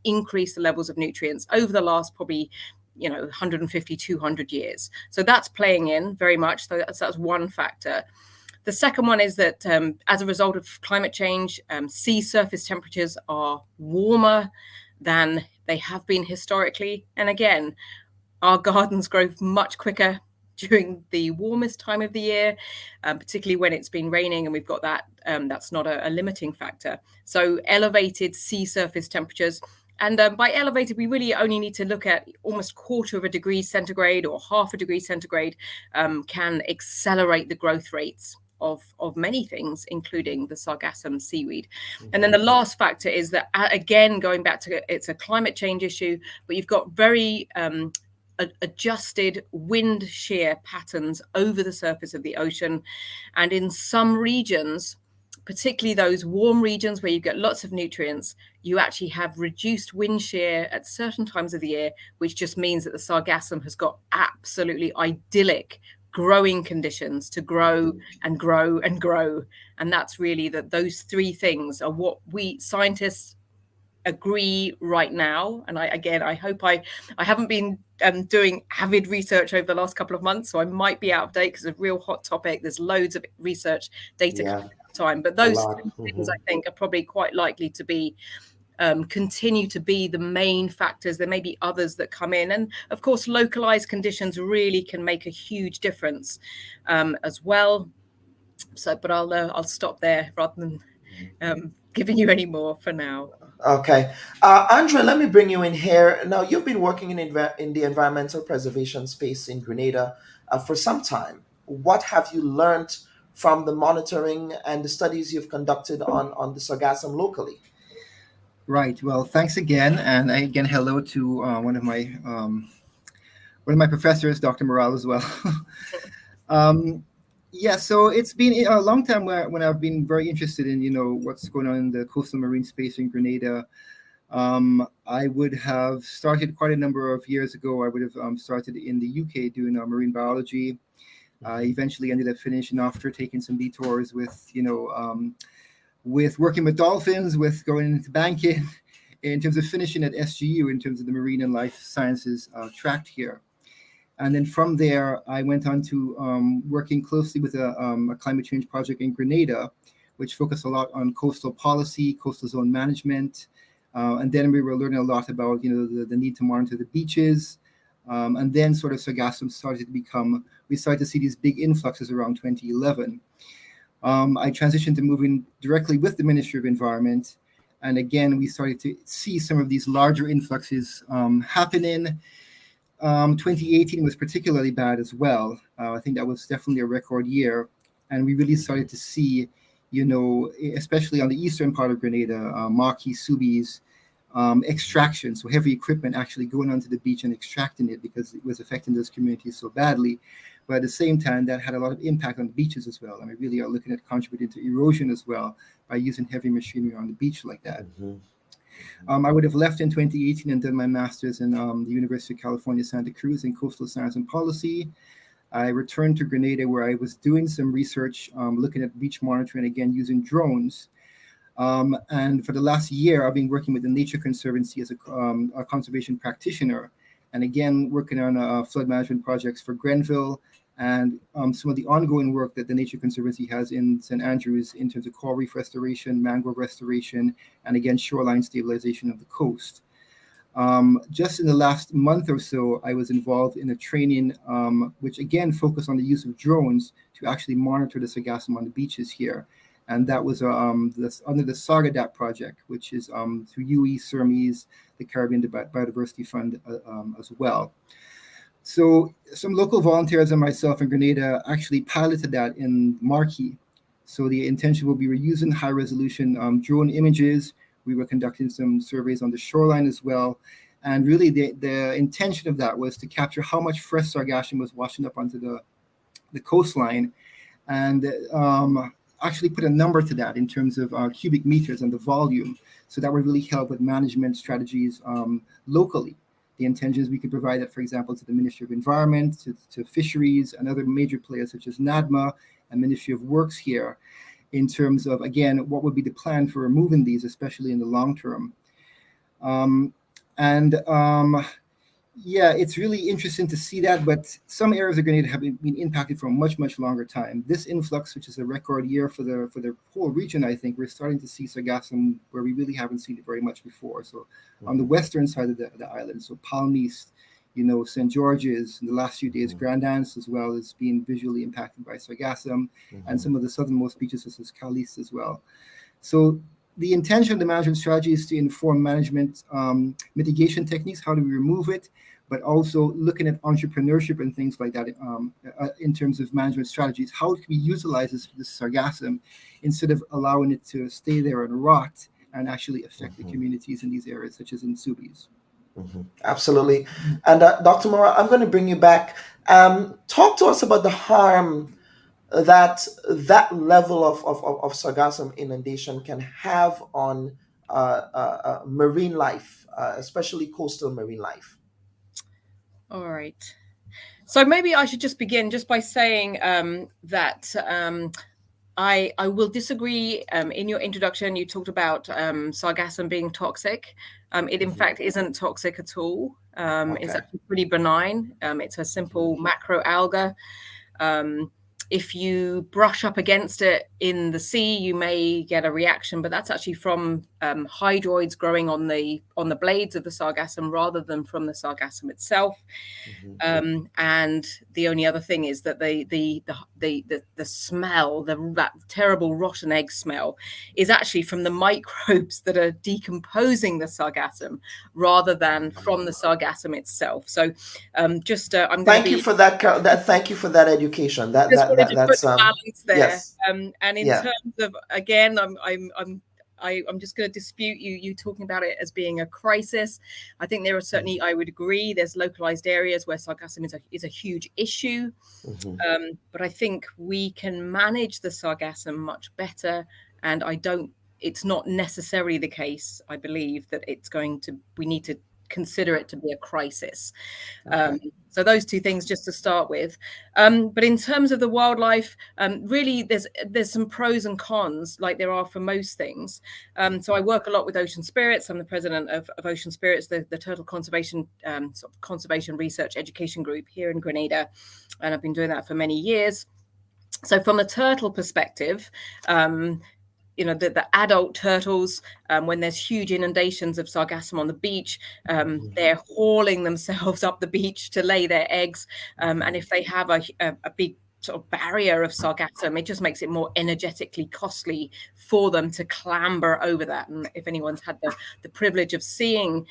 increased the levels of nutrients over the last probably 150, 200 years. So that's playing in very much. So that's one factor. The second one is that as a result of climate change, sea surface temperatures are warmer than they have been historically. And again, our gardens grow much quicker during the warmest time of the year, particularly when it's been raining and we've got that. That's not a limiting factor. So elevated sea surface temperatures. And by elevated, we really only need to look at almost 1/4 degree centigrade or 1/2 degree centigrade can accelerate the growth rates of many things, including the Sargassum seaweed. Mm-hmm. And then the last factor is that, again, going back to it's a climate change issue, but you've got very adjusted wind shear patterns over the surface of the ocean. And in some regions, particularly those warm regions where you get lots of nutrients, you actually have reduced wind shear at certain times of the year, which just means that the Sargassum has got absolutely idyllic growing conditions to grow and grow and grow. And that's really those three things are what we scientists agree right now. And I hope I haven't been doing avid research over the last couple of months, so I might be out of date because it's a real hot topic. There's loads of research data coming at the time, but those things I think are probably quite likely to be continue to be the main factors. There may be others that come in, and of course localized conditions really can make a huge difference as well. So but I'll stop there rather than giving you any more for now. Okay. Andrea, let me bring you in here. Now, you've been working in the environmental preservation space in Grenada for some time. What have you learned from the monitoring and the studies you've conducted on the Sargassum locally? Right. Well, thanks again. And again, hello to one of my professors, Dr. Morale, as well. Yeah, so it's been a long time when I've been very interested in, what's going on in the coastal marine space in Grenada. I would have started quite a number of years ago. I would have started in the UK doing marine biology. I eventually ended up finishing after taking some detours with, with working with dolphins, with going into banking, in terms of finishing at SGU in terms of the marine and life sciences track here. And then from there, I went on to working closely with a climate change project in Grenada, which focused a lot on coastal policy, coastal zone management. And then we were learning a lot about, the need to monitor the beaches. And then sort of Sargassum we started to see these big influxes around 2011. I transitioned to moving directly with the Ministry of Environment. And again, we started to see some of these larger influxes happening. 2018 was particularly bad as well. I think that was definitely a record year. And we really started to see, especially on the eastern part of Grenada, Marquis Subies, extraction. So heavy equipment actually going onto the beach and extracting it because it was affecting those communities so badly. But at the same time, that had a lot of impact on the beaches as well. And we really are looking at contributing to erosion as well by using heavy machinery on the beach like that. Mm-hmm. I would have left in 2018 and done my master's in the University of California, Santa Cruz in coastal science and policy. I returned to Grenada where I was doing some research, looking at beach monitoring, again, using drones. And for the last year, I've been working with the Nature Conservancy as a conservation practitioner, and again, working on flood management projects for Grenville and some of the ongoing work that the Nature Conservancy has in St. Andrews in terms of coral reef restoration, mangrove restoration, and again, shoreline stabilization of the coast. Just in the last month or so, I was involved in a training which again focused on the use of drones to actually monitor the sargassum on the beaches here. And that was under the Sargassum project, which is through UE, CERMES, the Caribbean Biodiversity Fund as well. So some local volunteers and myself in Grenada actually piloted that in Marquis. So the intention will be reusing high resolution drone images. We were conducting some surveys on the shoreline as well. And really the intention of that was to capture how much fresh sargassum was washing up onto the coastline, and actually put a number to that in terms of cubic meters and the volume. So that would really help with management strategies locally. The intention is we could provide that, for example, to the Ministry of Environment, to fisheries and other major players such as NADMA and Ministry of Works here, in terms of, again, what would be the plan for removing these, especially in the long term. Yeah, it's really interesting to see that, but some areas of Grenada have been impacted for a much, much longer time. This influx, which is a record year for the whole region, I think, we're starting to see sargassum where we really haven't seen it very much before. So on the western side of the island, so Palm East, St. George's, in the last few days, Grand Anse as well is being visually impacted by sargassum, and some of the southernmost beaches such as Calice as well. So the intention of the management strategy is to inform management mitigation techniques, how do we remove it, but also looking at entrepreneurship and things like that in terms of management strategies. How can we utilize this sargassum instead of allowing it to stay there and rot and actually affect the communities in these areas, such as in Seaweed? Absolutely. And Dr. Mora, I'm going to bring you back. Talk to us about the harm that level of sargassum inundation can have on marine life, especially coastal marine life. All right. So maybe I should just begin just by saying that I will disagree. In your introduction, you talked about sargassum being toxic. It in fact isn't toxic at all. It's actually pretty benign. It's a simple macroalga. If you brush up against it in the sea, you may get a reaction, but that's actually from hydroids growing on the blades of the sargassum rather than from the sargassum itself. And the only other thing is that the smell, that terrible rotten egg smell, is actually from the microbes that are decomposing the sargassum rather than from the sargassum itself. So I'm thank you for that. Thank you for that education. That's balance there. Yes. And in terms of, again, I'm just going to dispute you talking about it as being a crisis. I think there are certainly, I would agree, there's localized areas where sargassum is a huge issue. But I think we can manage the sargassum much better. And it's not necessarily the case, I believe, that we need to consider it to be a crisis. So those two things just to start with. But in terms of the wildlife, really there's some pros and cons, like there are for most things. So I work a lot with Ocean Spirits. I'm the president of Ocean Spirits, the turtle conservation sort of conservation research education group here in Grenada, and I've been doing that for many years. So from the turtle perspective, the adult turtles, when there's huge inundations of sargassum on the beach, they're hauling themselves up the beach to lay their eggs. And if they have a big sort of barrier of sargassum, it just makes it more energetically costly for them to clamber over that. And if anyone's had the privilege of seeing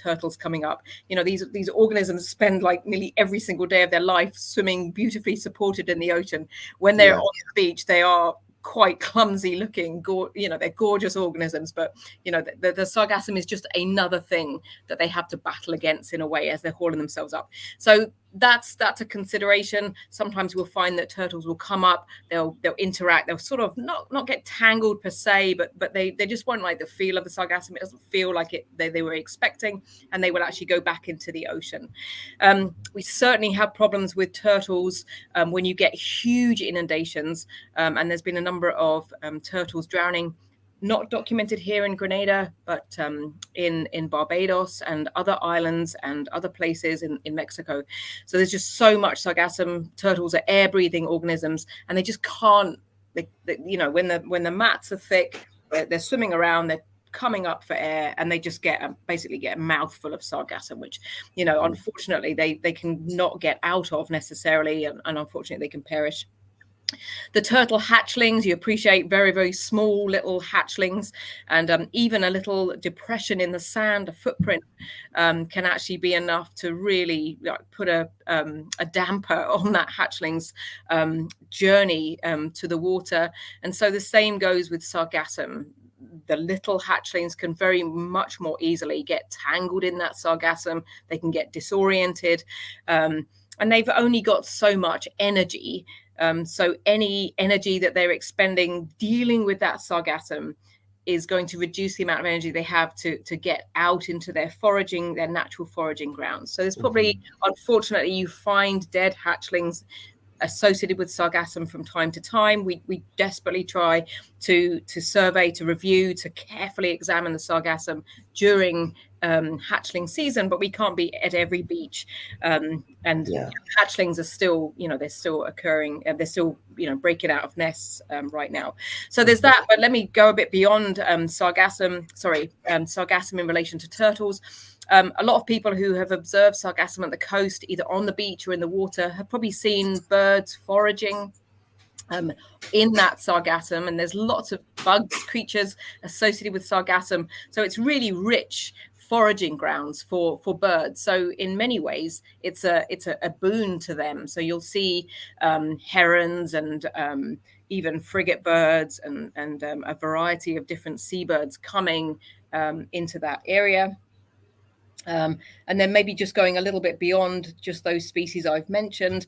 turtles coming up, these organisms spend like nearly every single day of their life swimming beautifully supported in the ocean. When they're on the beach, they are quite clumsy looking, they're gorgeous organisms, but the sargassum is just another thing that they have to battle against in a way as they're hauling themselves up. So that's a consideration. Sometimes we'll find that turtles will come up, they'll interact, they'll sort of not get tangled per se, but they just won't like the feel of the sargassum. It doesn't feel like they were expecting, and they will actually go back into the ocean. We certainly have problems with turtles when you get huge inundations, and there's been a number of turtles drowning, not documented here in Grenada, but in Barbados and other islands and other places in Mexico. So there's just so much sargassum. Turtles are air-breathing organisms, and they just can't. When the mats are thick, they're swimming around, they're coming up for air, and they just basically get a mouthful of sargassum, which unfortunately they can not get out of necessarily, and unfortunately they can perish. The turtle hatchlings, you appreciate, very, very small little hatchlings, and even a little depression in the sand, a footprint, can actually be enough to really put a damper on that hatchling's journey to the water. And so the same goes with sargassum. The little hatchlings can very much more easily get tangled in that sargassum. They can get disoriented, and they've only got so much energy. So any energy that they're expending dealing with that sargassum is going to reduce the amount of energy they have to get out into their natural foraging grounds. So there's probably, unfortunately, you find dead hatchlings associated with sargassum from time to time. We desperately try to survey, to review, to carefully examine the sargassum during hatchling season, but we can't be at every beach. Hatchlings are still, they're still occurring, they're still, breaking out of nests right now. So there's that. But let me go a bit beyond sargassum in relation to turtles. A lot of people who have observed sargassum at the coast, either on the beach or in the water, have probably seen birds foraging in that sargassum, and there's lots of bugs, creatures associated with sargassum. So it's really rich foraging grounds for birds. So in many ways, it's a boon to them. So you'll see herons and even frigate birds and a variety of different seabirds coming into that area. And then maybe just going a little bit beyond just those species I've mentioned,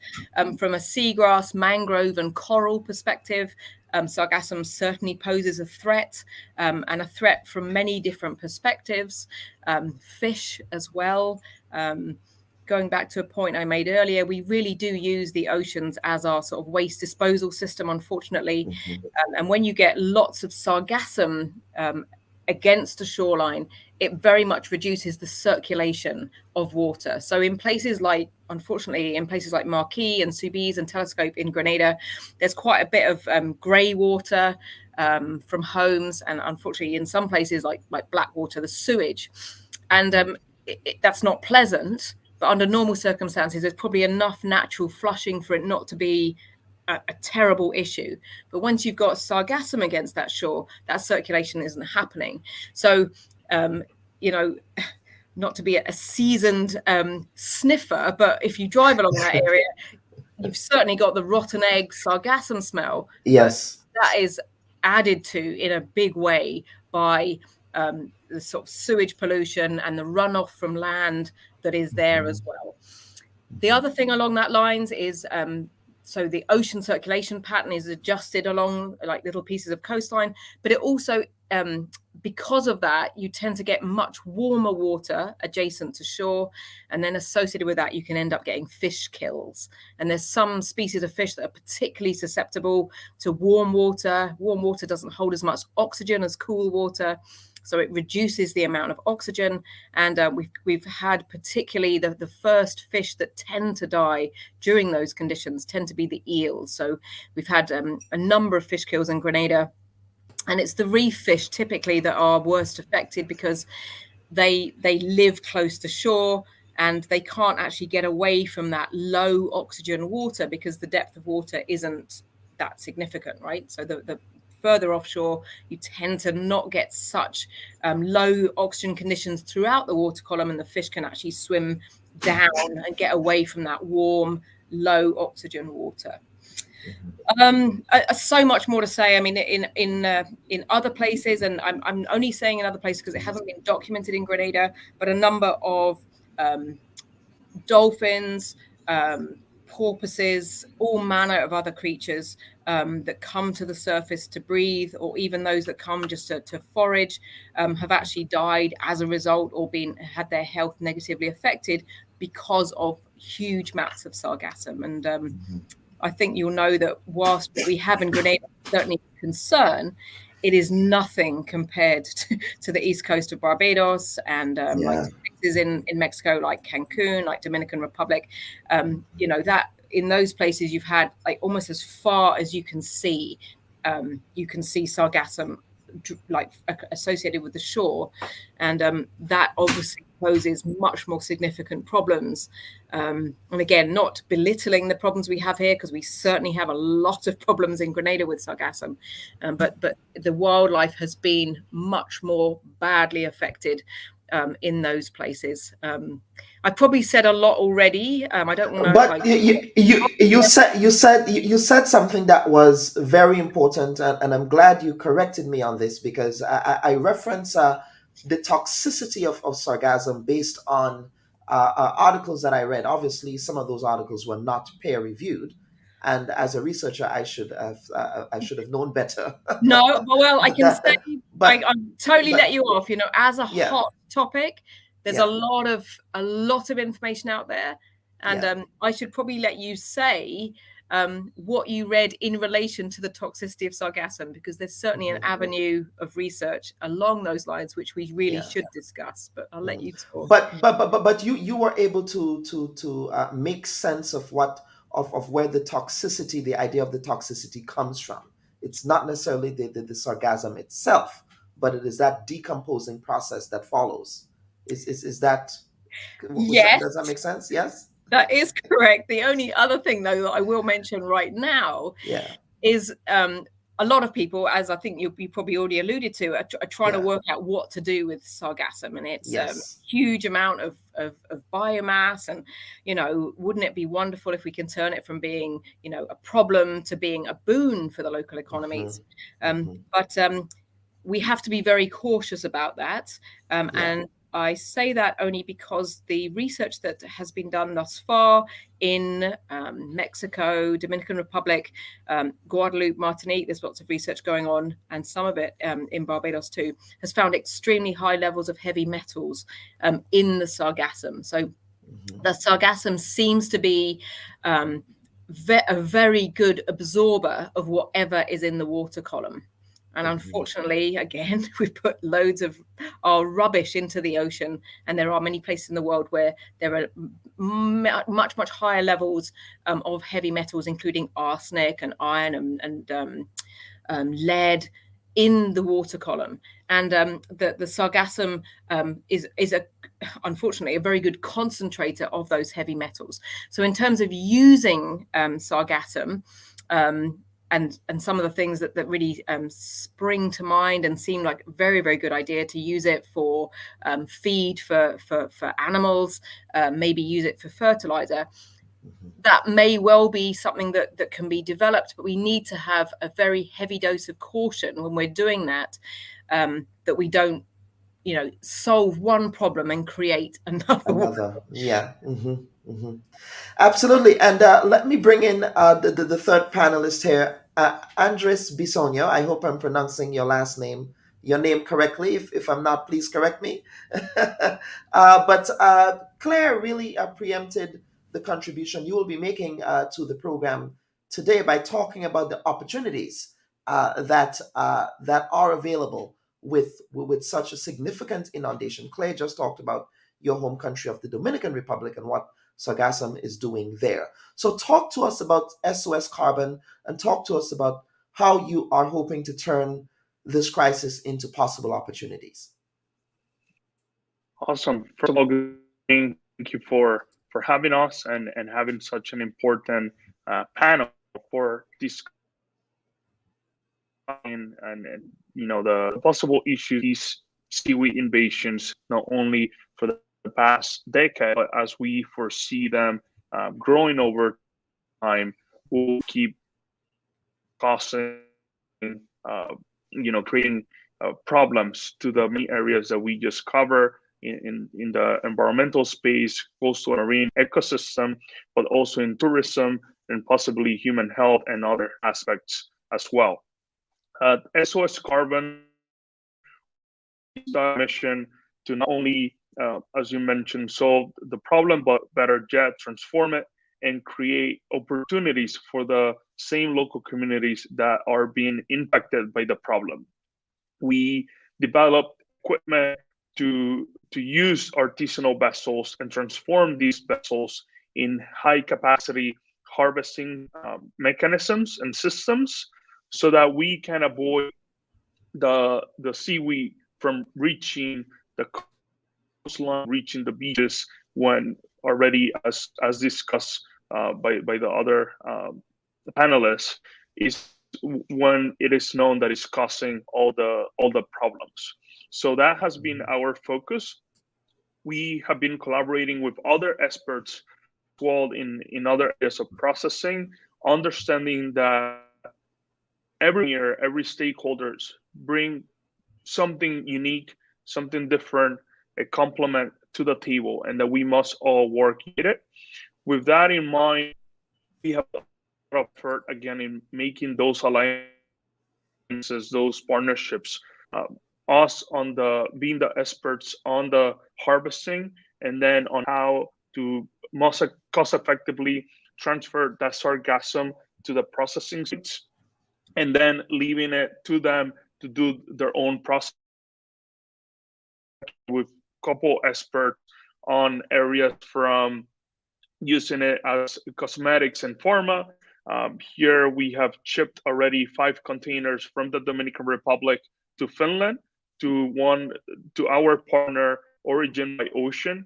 from a seagrass, mangrove and coral perspective, sargassum certainly poses a threat, and a threat from many different perspectives. Fish as well. Going back to a point I made earlier, we really do use the oceans as our sort of waste disposal system, unfortunately. And when you get lots of sargassum against a shoreline, it very much reduces the circulation of water. So in places like, unfortunately, in places like Marquis and Soubise and Telescope in Grenada, there's quite a bit of grey water from homes, and unfortunately in some places like Blackwater, the sewage. And that's not pleasant, but under normal circumstances, there's probably enough natural flushing for it not to be a terrible issue. But once you've got sargassum against that shore, that circulation isn't happening. So, not to be a seasoned sniffer, but if you drive along that area, you've certainly got the rotten egg sargassum smell. Yes. That is added to in a big way by the sort of sewage pollution and the runoff from land that is there as well. The other thing along that lines is so the ocean circulation pattern is adjusted along like little pieces of coastline, but it also, because of that, you tend to get much warmer water adjacent to shore. And then associated with that, you can end up getting fish kills. And there's some species of fish that are particularly susceptible to warm water. Warm water doesn't hold as much oxygen as cool water, so it reduces the amount of oxygen. And we've had particularly the first fish that tend to die during those conditions tend to be the eels. So we've had a number of fish kills in Grenada, and it's the reef fish typically that are worst affected because they live close to shore and they can't actually get away from that low oxygen water because the depth of water isn't that significant, right? So the further offshore, you tend to not get such low oxygen conditions throughout the water column, and the fish can actually swim down and get away from that warm, low oxygen water. So much more to say. I mean, in other places, and I'm only saying in other places because it hasn't been documented in Grenada, but a number of dolphins, porpoises, all manner of other creatures that come to the surface to breathe, or even those that come just to forage, have actually died as a result or had their health negatively affected because of huge mats of sargassum. And I think you'll know that whilst what we have in Grenada is certainly a concern, it is nothing compared to the east coast of Barbados and like places in Mexico, like Cancun, like Dominican Republic. That in those places you've had like almost as far as you can see sargassum like associated with the shore, and that obviously poses much more significant problems. And again, not belittling the problems we have here, because we certainly have a lot of problems in Grenada with sargassum, but the wildlife has been much more badly affected in those places. I probably said a lot already. I don't want to. But you said something that was very important, and I'm glad you corrected me on this, because I reference the toxicity of sargassum based on articles that I read. Obviously, some of those articles were not peer reviewed, and as a researcher, I should have known better. No, well, I can say, I'm totally let you off. As a Yeah. hot topic, there's Yeah. a lot of information out there, and I should probably let you say what you read in relation to the toxicity of sargassum, because there's certainly an avenue of research along those lines which we really should discuss. But I'll let you talk. But you were able to make sense of where the toxicity, the idea of the toxicity, comes from. It's not necessarily the sargassum itself, but it is that decomposing process that follows. Is that? Yes. Does that make sense? Yes. That is correct. The only other thing, though, that I will mention right now is a lot of people, as I think you probably already alluded to, are trying to work out what to do with sargassum, and it's a huge amount of biomass. And wouldn't it be wonderful if we can turn it from being a problem to being a boon for the local economies? But we have to be very cautious about that, and I say that only because the research that has been done thus far in Mexico, Dominican Republic, Guadeloupe, Martinique, there's lots of research going on, and some of it in Barbados too, has found extremely high levels of heavy metals in the sargassum. So the sargassum seems to be a very good absorber of whatever is in the water column. And unfortunately, again, we've put loads of our rubbish into the ocean, and there are many places in the world where there are much higher levels of heavy metals, including arsenic and iron and lead in the water column. And the sargassum is unfortunately a very good concentrator of those heavy metals. So in terms of using sargassum, and some of the things that really spring to mind and seem like a very, very good idea, to use it for feed for animals, maybe use it for fertilizer. That may well be something that can be developed, but we need to have a very heavy dose of caution when we're doing that, that we don't, solve one problem and create another one. Yeah. Absolutely. And let me bring in the third panelist here, Andres Bisogno. I hope I'm pronouncing your name correctly. If I'm not, please correct me. But Claire really preempted the contribution you will be making to the program today by talking about the opportunities that are available with such a significant inundation. Claire just talked about your home country of the Dominican Republic and what sargassum is doing there. So talk to us about SOS Carbon, and talk to us about how you are hoping to turn this crisis into possible opportunities. Awesome. First of all, thank you for having us and having such an important panel for this and the possible issues, these seaweed invasions, not only for the past decade, but as we foresee them growing over time, will keep causing, creating problems to the many areas that we just cover, in the environmental space, coastal marine ecosystem, but also in tourism and possibly human health and other aspects as well. SOS Carbon mission to not only, as you mentioned, solve the problem, but better yet, transform it and create opportunities for the same local communities that are being impacted by the problem. We developed equipment to use artisanal vessels and transform these vessels in high capacity harvesting mechanisms and systems so that we can avoid the seaweed from reaching the coastline, reaching the beaches when already, as discussed by the other panelists, is when it is known that it's causing all the problems. So that has been our focus. We have been collaborating with other experts as well in other areas of processing, understanding that every year, every stakeholders bring something unique, something different, a complement to the table, and that we must all work with it. With that in mind, we have a lot of effort again in making those alliances, those partnerships, us on being the experts on the harvesting, and then on how to most cost effectively transfer that sargassum to the processing sites, and then leaving it to them to do their own process with a couple experts on areas from using it as cosmetics and pharma. Here we have shipped already 5 containers from the Dominican Republic to Finland to our partner Origin by Ocean,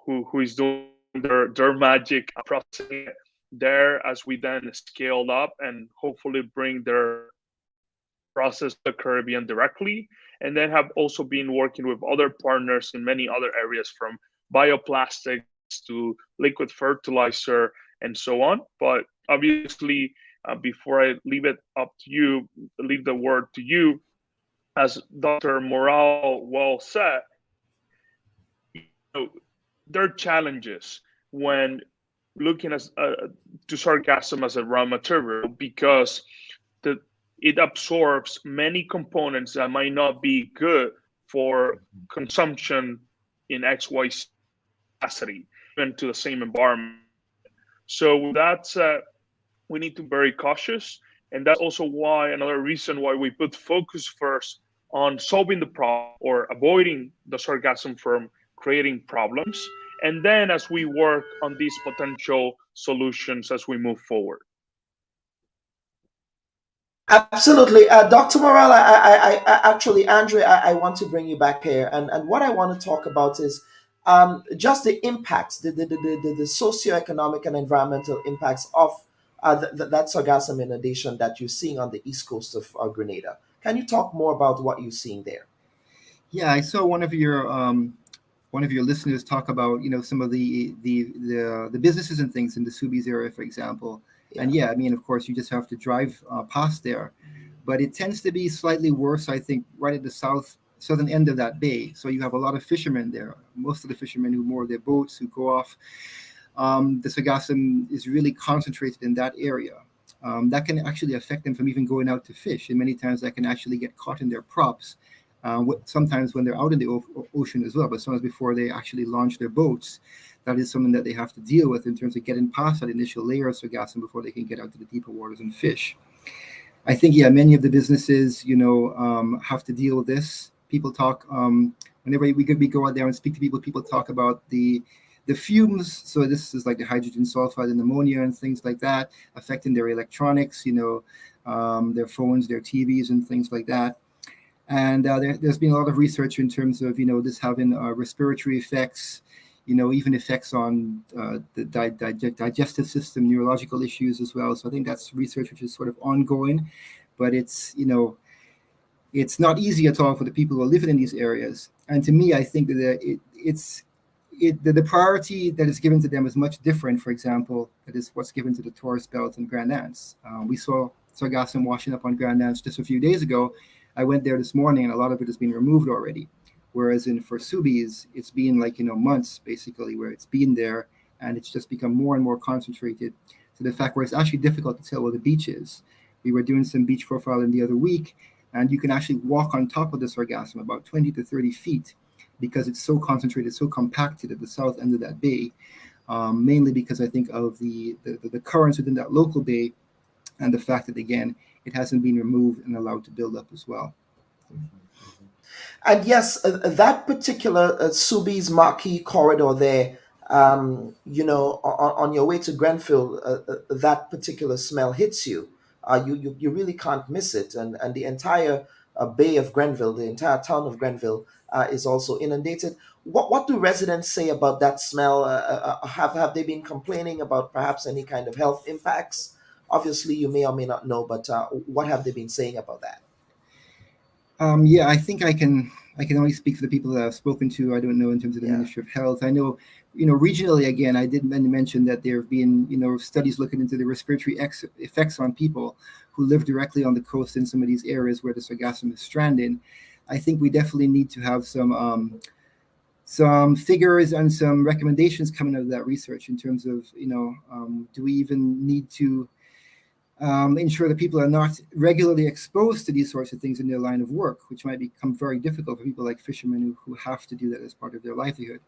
who is doing their magic processing there as we then scaled up and hopefully bring their process to the Caribbean directly. And then have also been working with other partners in many other areas, from bioplastics to liquid fertilizer and so on. But obviously, before I leave the word to you, as Dr. Morale well said, there are challenges when looking to sargassum as a raw material, because it absorbs many components that might not be good for consumption in XY capacity, even to the same environment. So with that said, we need to be very cautious. And that's also another reason why we put focus first on solving the problem or avoiding the sargassum from creating problems. And then as we work on these potential solutions as we move forward. Absolutely. Dr. Morale, I actually, Andre, I want to bring you back here. And what I want to talk about is just the impacts, the socioeconomic and environmental impacts of that sargassum inundation that you're seeing on the east coast of Grenada. Can you talk more about what you're seeing there? Yeah, I saw one of your listeners talk about some of the businesses and things in the Soubise area, for example. Yeah. And yeah, I mean, of course, you just have to drive past there, but it tends to be slightly worse, I think, right at the southern end of that bay. So you have a lot of fishermen there. Most of the fishermen who moor their boats, who go off. The sargassum is really concentrated in that area. That can actually affect them from even going out to fish. And many times that can actually get caught in their props. Sometimes when they're out in the ocean as well, but sometimes before they actually launch their boats, that is something that they have to deal with in terms of getting past that initial layer of sargassum before they can get out to the deeper waters and fish. I think, yeah, many of the businesses, have to deal with this. People talk, whenever we go out there and speak to people talk about the fumes. So this is like the hydrogen sulfide and ammonia and things like that, affecting their electronics, their phones, their TVs and things like that. And there's been a lot of research in terms of, this having respiratory effects, even effects on the digestive system, neurological issues as well. So I think that's research which is sort of ongoing, but it's not easy at all for the people who are living in these areas. And to me, I think that the priority that is given to them is much different, for example, that is what's given to the tourist belt and Grand Anse. We saw sargassum washing up on Grand Anse just a few days ago. I went there this morning and a lot of it has been removed already. Whereas for Subies, it's been like, months basically where it's been there, and it's just become more and more concentrated to the fact where it's actually difficult to tell where the beach is. We were doing some beach profiling the other week, and you can actually walk on top of the Sargassum about 20 to 30 feet because it's so concentrated, so compacted at the south end of that bay, mainly because I think of the currents within that local bay and the fact that, again, it hasn't been removed and allowed to build up as well. And yes, that particular Subies Marquee corridor there, on your way to Grenfell, that particular smell hits you. You really can't miss it. And the entire bay of Grenville, the entire town of Grenville, is also inundated. What do residents say about that smell? Have they been complaining about perhaps any kind of health impacts? Obviously, you may or may not know, but what have they been saying about that? Yeah, I think I can only speak for the people that I've spoken to. I don't know in terms of the Ministry of Health. I know, regionally, again, I did mention that there have been, studies looking into the respiratory effects on people who live directly on the coast in some of these areas where the Sargassum is stranded. I think we definitely need to have some figures and some recommendations coming out of that research in terms of, do we even need to ensure that people are not regularly exposed to these sorts of things in their line of work, which might become very difficult for people like fishermen who have to do that as part of their livelihood.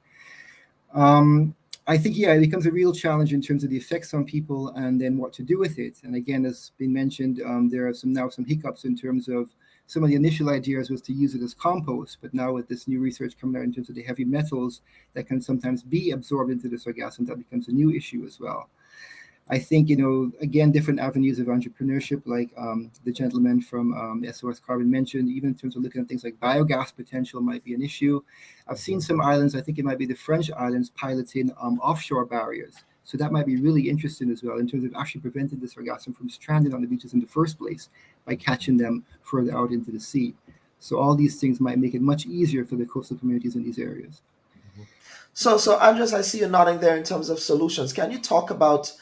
I think, it becomes a real challenge in terms of the effects on people and then what to do with it. And again, as been mentioned, there are some hiccups in terms of some of the initial ideas was to use it as compost, but now with this new research coming out in terms of the heavy metals that can sometimes be absorbed into the Sargassum, that becomes a new issue as well. I think, again, different avenues of entrepreneurship, like the gentleman from SOS Carbon mentioned, even in terms of looking at things like biogas potential might be an issue. I've seen some islands, I think it might be the French islands, piloting offshore barriers. So that might be really interesting as well in terms of actually preventing the Sargassum from stranding on the beaches in the first place by catching them further out into the sea. So all these things might make it much easier for the coastal communities in these areas. So Andres, I see you nodding there in terms of solutions. Can you talk about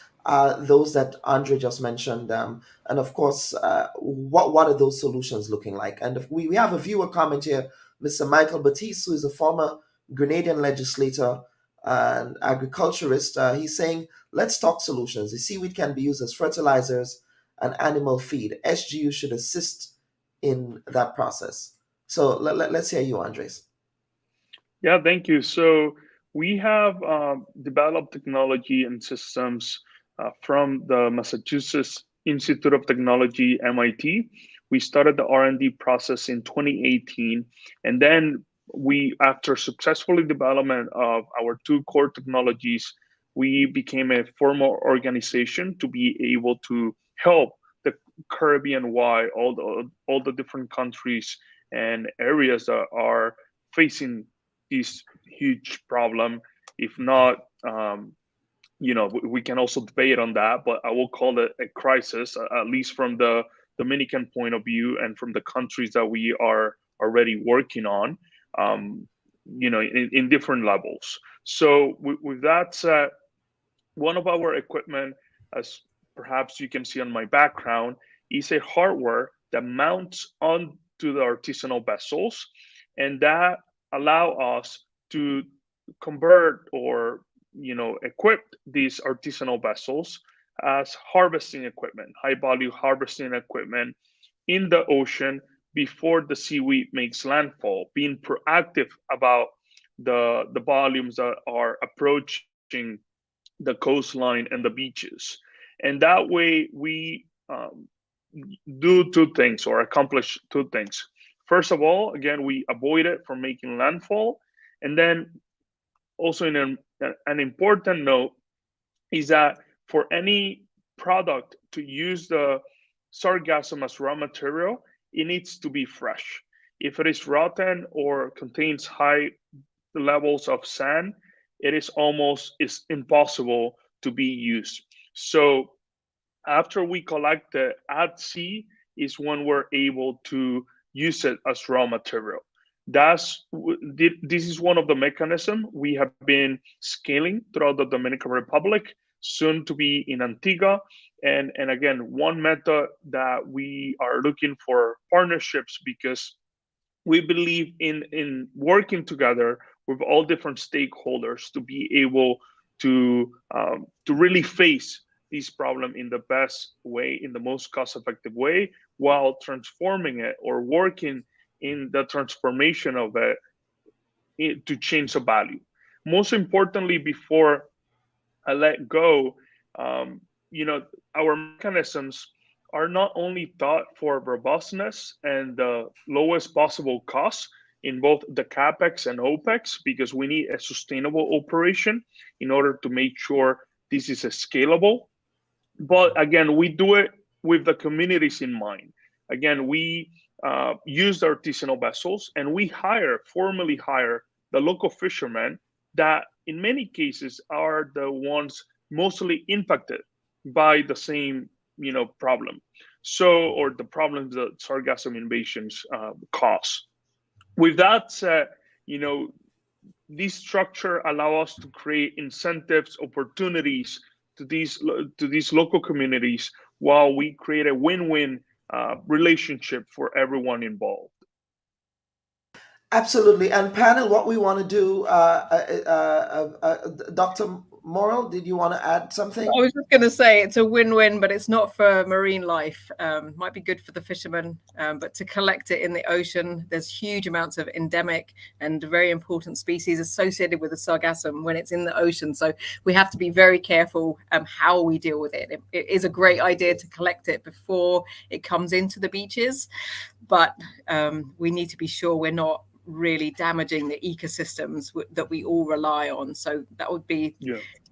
those that Andre just mentioned, and of course, what are those solutions looking like? And if we have a viewer comment here, Mr. Michael Batiste, who is a former Grenadian legislator and agriculturist. He's saying, let's talk solutions. The seaweed can be used as fertilizers and animal feed. SGU should assist in that process. So let's hear you, Andres. Yeah, thank you. So we have developed technology and systems from the Massachusetts Institute of Technology, MIT. We started the R&D process in 2018, and then after successfully development of our two core technologies, we became a formal organization to be able to help the Caribbean-wide, all the different countries and areas that are facing this huge problem. If not, we can also debate on that, but I will call it a crisis, at least from the Dominican point of view and from the countries that we are already working on, in different levels. So with that said, one of our equipment, as perhaps you can see on my background, is a hardware that mounts onto the artisanal vessels, and that allow us to convert or equip these artisanal vessels as harvesting equipment, high value harvesting equipment in the ocean before the seaweed makes landfall, being proactive about the volumes that are approaching the coastline and the beaches. And that way we do two things or accomplish two things. First of all, again, we avoid it from making landfall. And then also in an important note is that for any product to use the Sargassum as raw material, it needs to be fresh. If it is rotten or contains high levels of sand, it's impossible to be used. So after we collect it at sea is when we're able to use it as raw material. This is one of the mechanisms we have been scaling throughout the Dominican Republic, soon to be in Antigua. And again, one method that we are looking for partnerships because we believe in working together with all different stakeholders to be able to really face this problem in the best way, in the most cost-effective way, while transforming it or working in the transformation of it to change the value. Most importantly, before I let go, our mechanisms are not only thought for robustness and the lowest possible cost in both the capex and opex, because we need a sustainable operation in order to make sure this is scalable. But again, we do it with the communities in mind. Again, we use the artisanal vessels, and we formally hire the local fishermen that in many cases are the ones mostly impacted by the same problem. So, or the problems that sargassum invasions cause. With that said, this structure allow us to create incentives, opportunities to these local communities, while we create a win-win relationship for everyone involved. Absolutely. And panel, what we want to do, Dr. Morrell, did you want to add something? I was just going to say it's a win-win, but it's not for marine life. Might be good for the fishermen, but to collect it in the ocean, there's huge amounts of endemic and very important species associated with the sargassum when it's in the ocean. So we have to be very careful how we deal with it. It is a great idea to collect it before it comes into the beaches, but we need to be sure we're not really damaging the ecosystems that we all rely on. So that would be,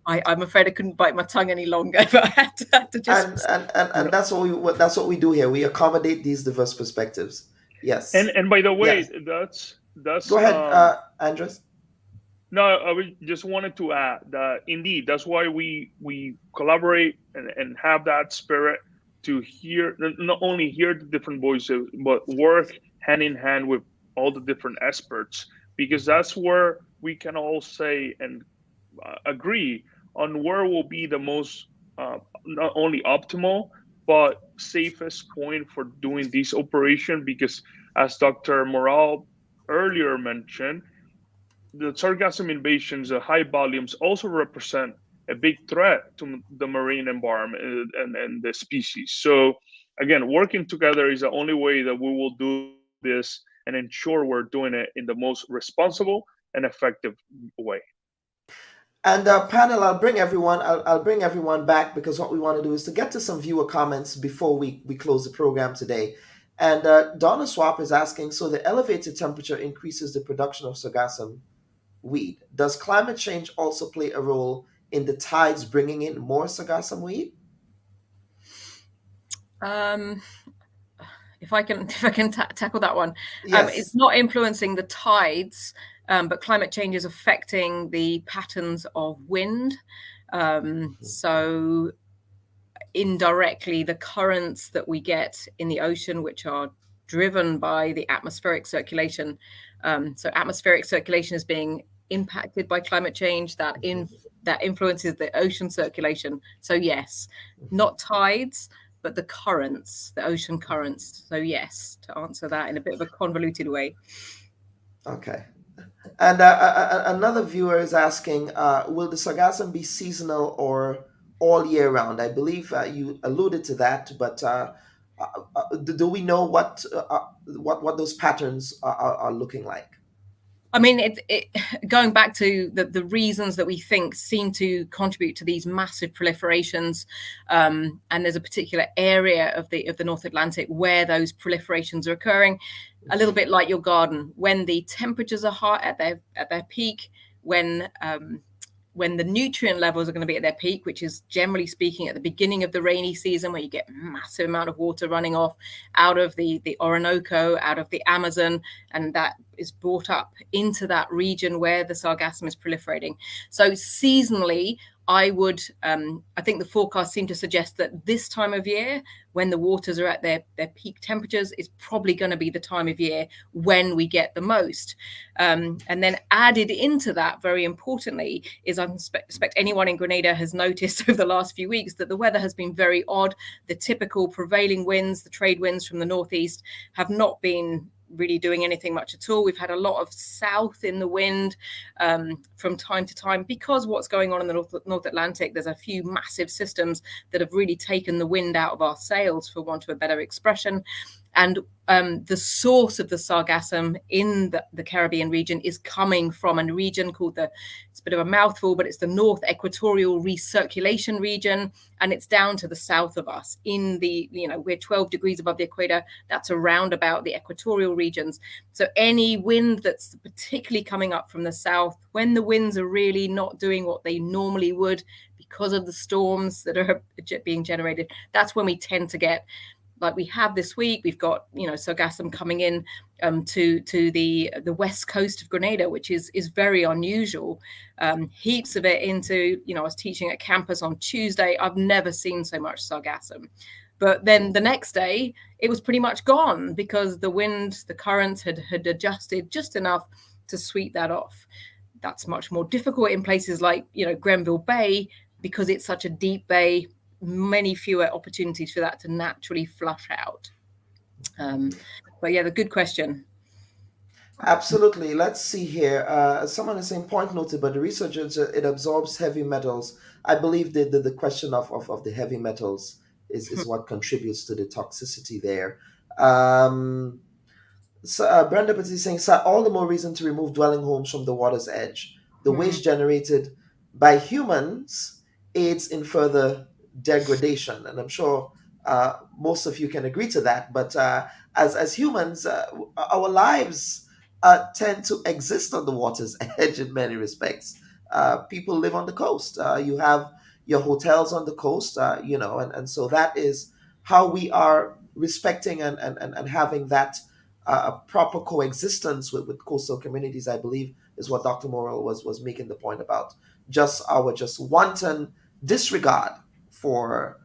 I'm afraid I couldn't bite my tongue any longer, but I had to just. And that's what we do here. We accommodate these diverse perspectives. Yes. And by the way, that's. Go ahead, Andres. No, I just wanted to add that indeed that's why we collaborate and have that spirit to not only hear the different voices, but work hand in hand with all the different experts, because that's where we can all say and agree on where will be the most not only optimal but safest point for doing this operation. Because as Dr. Morrell earlier mentioned, the sargassum invasions, the high volumes, also represent a big threat to the marine environment and the species. So again, working together is the only way that we will do this and ensure we're doing it in the most responsible and effective way. And panel, I'll bring everyone back, because what we want to do is to get to some viewer comments before we close the program today. And Donna Swap is asking, so the elevated temperature increases the production of sargassum weed. Does climate change also play a role in the tides bringing in more sargassum weed? If I can tackle that one. Yes. It's not influencing the tides, but climate change is affecting the patterns of wind. So indirectly, the currents that we get in the ocean, which are driven by the atmospheric circulation. So atmospheric circulation is being impacted by climate change that influences the ocean circulation. So yes, not tides, but the currents, the ocean currents. So yes, to answer that in a bit of a convoluted way. Okay. And another viewer is asking, will the sargassum be seasonal or all year round? I believe you alluded to that, but do we know what those patterns are looking like? I mean, going back to the reasons that we think seem to contribute to these massive proliferations, and there's a particular area of the North Atlantic where those proliferations are occurring, a little bit like your garden. When the temperatures are high at their peak, when the nutrient levels are going to be at their peak, which is generally speaking at the beginning of the rainy season, where you get massive amount of water running off out of the Orinoco, out of the Amazon, and that is brought up into that region where the sargassum is proliferating. So seasonally, I think the forecasts seem to suggest that this time of year, when the waters are at their peak temperatures, is probably going to be the time of year when we get the most. And then added into that, very importantly, is I expect anyone in Grenada has noticed over the last few weeks that the weather has been very odd. The typical prevailing winds, the trade winds from the northeast, have not been really doing anything much at all. We've had a lot of south in the wind from time to time, because what's going on in the North Atlantic, there's a few massive systems that have really taken the wind out of our sails, for want of a better expression. And the source of the sargassum in the Caribbean region is coming from a region called it's a bit of a mouthful, but it's the North Equatorial Recirculation region. And it's down to the south of us in we're 12 degrees above the equator. That's around about the equatorial regions. So any wind that's particularly coming up from the south, when the winds are really not doing what they normally would because of the storms that are being generated, that's when we tend to get, like we have this week, we've got, sargassum coming in to the west coast of Grenada, which is very unusual. Heaps of it into, I was teaching at campus on Tuesday. I've never seen so much sargassum. But then the next day, it was pretty much gone because the wind, the currents had adjusted just enough to sweep that off. That's much more difficult in places like, Grenville Bay, because it's such a deep bay. Many fewer opportunities for that to naturally flush out. But yeah, the good question. Absolutely. Let's see here. Someone is saying point noted, but the research it absorbs heavy metals. I believe the question of the heavy metals is what contributes to the toxicity there. Brenda Petit is saying, so all the more reason to remove dwelling homes from the water's edge. The waste generated by humans aids in further degradation, and I'm sure most of you can agree to that. But as humans, our lives tend to exist on the water's edge in many respects. People live on the coast. You have your hotels on the coast, and so that is how we are respecting and having that proper coexistence with coastal communities, I believe, is what Dr. Morrell was making the point about. Just our wanton disregard for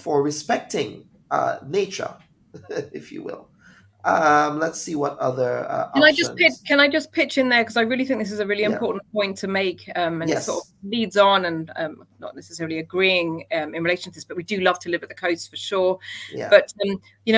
respecting nature, if you will. Let's see what other options. Can I just pitch in there, because I really think this is a really important point to make, and it sort of leads on, and not necessarily agreeing in relation to this, but we do love to live at the coast for sure. Yeah. But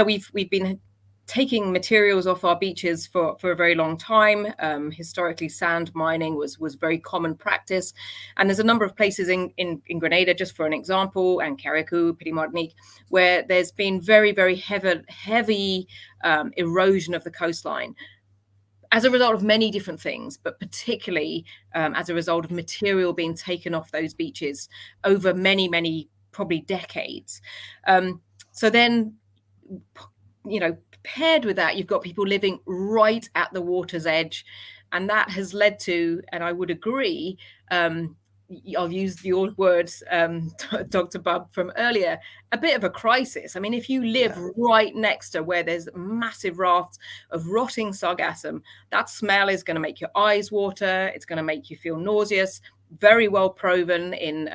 we've been taking materials off our beaches for a very long time. Historically, sand mining was very common practice. And there's a number of places in Grenada, just for an example, and Carriacou, Petit Martinique, where there's been very, very heavy erosion of the coastline as a result of many different things, but particularly as a result of material being taken off those beaches over many, many, probably decades. So then, paired with that, you've got people living right at the water's edge, and that has led to, and I would agree, I'll use your words, Dr. Bubb, from earlier, a bit of a crisis. I mean, if you live right next to where there's massive rafts of rotting sargassum, that smell is going to make your eyes water. It's going to make you feel nauseous. Very well proven in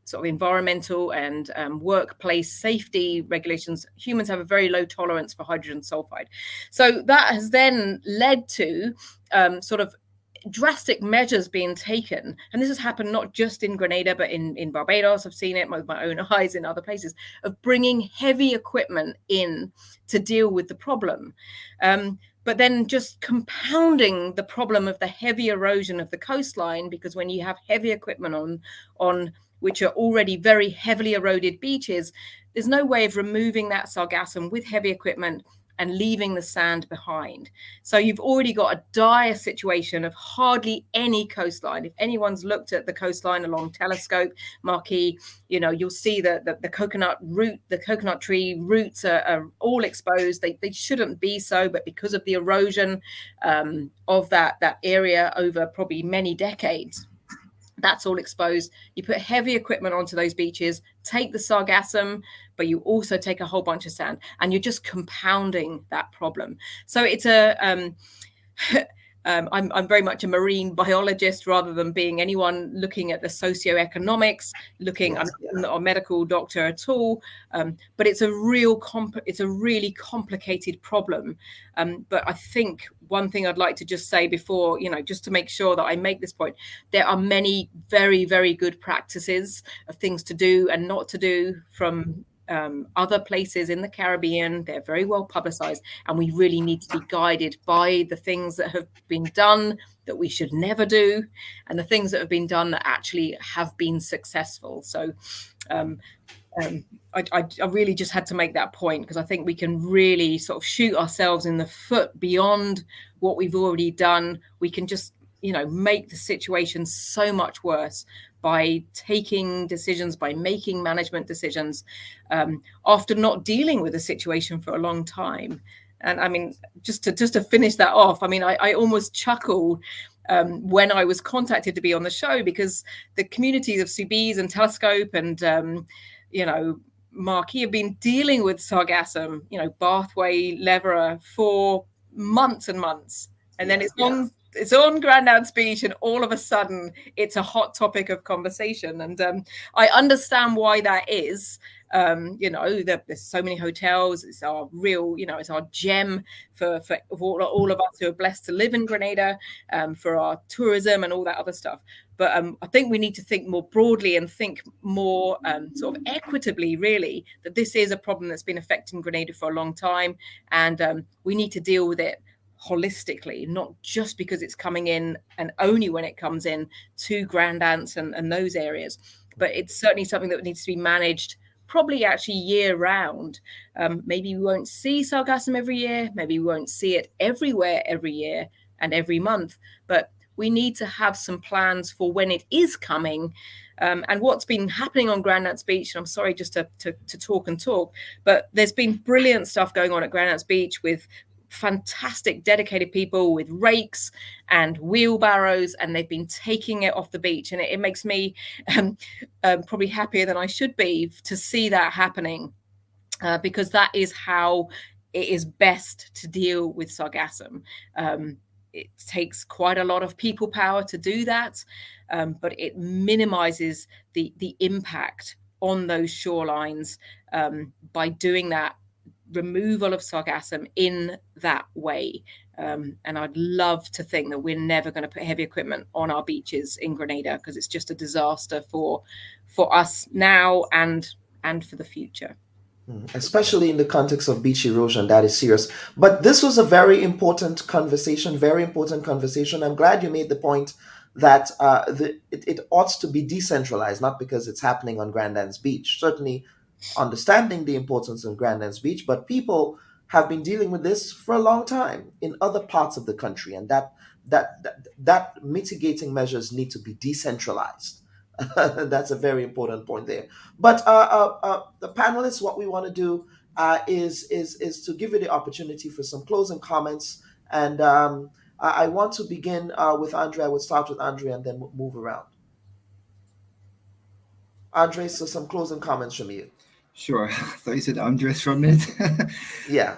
sort of environmental and workplace safety regulations. Humans have a very low tolerance for hydrogen sulfide. So that has then led to sort of drastic measures being taken. And this has happened not just in Grenada, but in Barbados. I've seen it with my own eyes in other places, of bringing heavy equipment in to deal with the problem. But then just compounding the problem of the heavy erosion of the coastline, because when you have heavy equipment on which are already very heavily eroded beaches, there's no way of removing that sargassum with heavy equipment and leaving the sand behind. So you've already got a dire situation of hardly any coastline. If anyone's looked at the coastline along Telescope, Marquis, you'll see that the coconut tree roots are all exposed. They shouldn't be so, but because of the erosion of that area over probably many decades, that's all exposed. You put heavy equipment onto those beaches, take the sargassum, but you also take a whole bunch of sand, and you're just compounding that problem. So it's I'm very much a marine biologist rather than being anyone looking at the socioeconomics. I'm not a medical doctor at all, but it's a really complicated problem. But I think one thing I'd like to just say before, just to make sure that I make this point, there are many very, very good practices of things to do and not to do from other places in the Caribbean. They're very well publicized, and we really need to be guided by the things that have been done that we should never do, and the things that have been done that actually have been successful. So I really just had to make that point, because I think we can really sort of shoot ourselves in the foot beyond what we've already done. We can just, make the situation so much worse by taking decisions, by making management decisions after not dealing with the situation for a long time. And I mean, just to finish that off, I mean, I almost chuckled when I was contacted to be on the show, because the communities of Seaweed and Telescope and Marquis have been dealing with Sargassum, Bathway, Leverett, for months and months, and then it's on Grandad's Beach, and all of a sudden it's a hot topic of conversation. And I understand why that is. There's so many hotels. It's our real, it's our gem for all of us who are blessed to live in Grenada, for our tourism and all that other stuff. But I think we need to think more broadly and think more sort of equitably, really, that this is a problem that's been affecting Grenada for a long time, and we need to deal with it holistically, not just because it's coming in and only when it comes in to Grandance and those areas, but it's certainly something that needs to be managed probably actually year round. Maybe we won't see Sargassum every year, maybe we won't see it everywhere every year and every month, but we need to have some plans for when it is coming. And what's been happening on Grandad's Beach, and I'm sorry just to talk, but there's been brilliant stuff going on at Grandad's Beach with fantastic dedicated people with rakes and wheelbarrows, and they've been taking it off the beach, and it makes me probably happier than I should be to see that happening, because that is how it is best to deal with Sargassum. It takes quite a lot of people power to do that, but it minimizes the impact on those shorelines by doing that removal of Sargassum in that way. And I'd love to think that we're never going to put heavy equipment on our beaches in Grenada, because it's just a disaster for us now and for the future. Especially in the context of beach erosion, that is serious. But this was a very important conversation. I'm glad you made the point that it ought to be decentralized, not because it's happening on Grandad's Beach. Certainly understanding the importance of Grandad's Beach, but people have been dealing with this for a long time in other parts of the country, and that mitigating measures need to be decentralized. That's a very important point there. But the panelists, what we want to do is to give you the opportunity for some closing comments, and I want to begin with Andre. I would start with Andre and then move around. Andre, so some closing comments from you. Sure. I thought you said Andres for a minute. Yeah.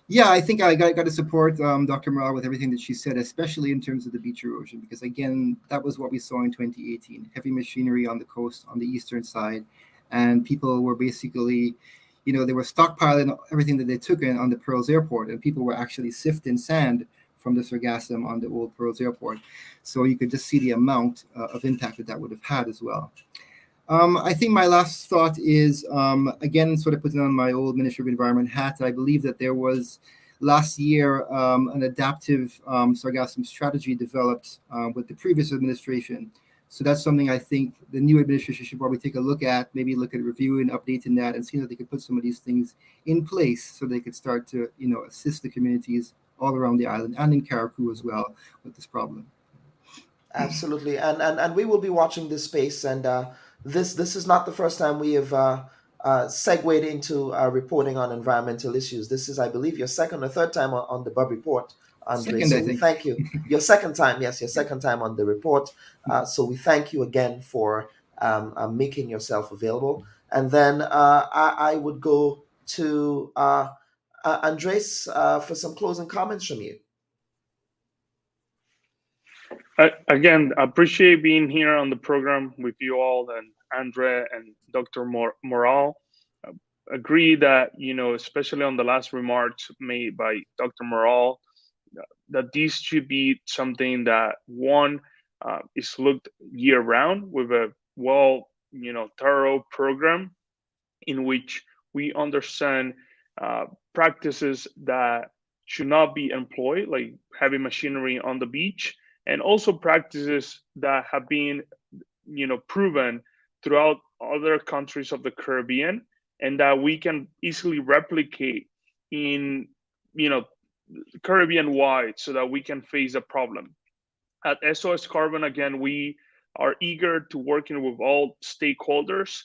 Yeah, I think I got to support Dr. Morale with everything that she said, especially in terms of the beach erosion, because again, that was what we saw in 2018. Heavy machinery on the coast, on the eastern side, and people were basically, they were stockpiling everything that they took in on the Pearls Airport, and people were actually sifting sand from the Sargassum on the old Pearls Airport. So you could just see the amount of impact that would have had as well. I think my last thought is, again, sort of putting on my old Ministry of Environment hat. I believe that there was last year an adaptive Sargassum strategy developed with the previous administration. So that's something I think the new administration should probably take a look at, maybe look at reviewing, updating that, and seeing if they could put some of these things in place so they could start to, assist the communities all around the island and in Carriacou as well with this problem. Absolutely, and we will be watching this space, and this is not the first time we have segued into reporting on environmental issues. This is, I believe, your second or third time on the Bubb Report, Andre. Second, so I we think. thank you. Your second time, yes, your second time on the report. So we thank you again for making yourself available. And then I would go to Andres for some closing comments from you. Again, I appreciate being here on the program with you all, and Andre and Dr. Morale. Agree that, especially on the last remarks made by Dr. Morale, that this should be something that, one, is looked year round with a thorough program, in which we understand practices that should not be employed, like heavy machinery on the beach, and also practices that have been, proven throughout other countries of the Caribbean, and that we can easily replicate in, Caribbean wide, so that we can face the problem. At SOS Carbon, again, we are eager to working with all stakeholders,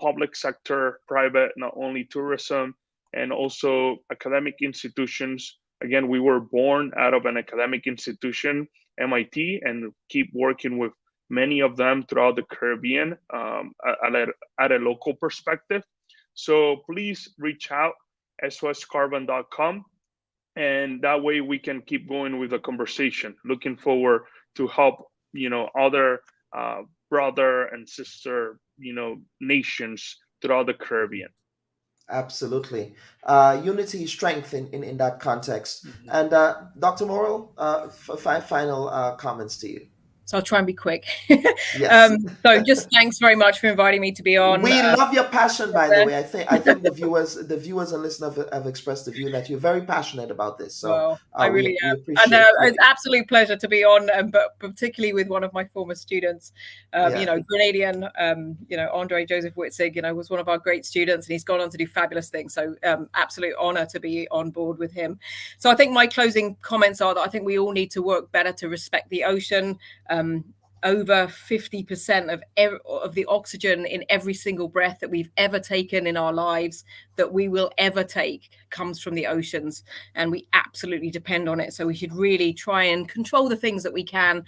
public sector, private, not only tourism, and also academic institutions. Again, we were born out of an academic institution, MIT, and keep working with many of them throughout the Caribbean at a local perspective. So please reach out, soscarbon.com, and that way we can keep going with the conversation. Looking forward to help, other brother and sister, nations throughout the Caribbean. Absolutely. Unity, strength in that context. And Dr. Morrill, final comments to you. So I'll try and be quick. Yes. So just thanks very much for inviting me to be on. We love your passion, by the way. I think the viewers and listeners have expressed the view that you're very passionate about this. So well, I really am. And it's an absolute pleasure to be on, but particularly with one of my former students, Grenadian, Andre Joseph Witzig, was one of our great students, and he's gone on to do fabulous things. So absolute honor to be on board with him. So I think my closing comments are that I think we all need to work better to respect the ocean. Over 50% of the oxygen in every single breath that we've ever taken in our lives, that we will ever take, comes from the oceans, and we absolutely depend on it. So we should really try and control the things that we can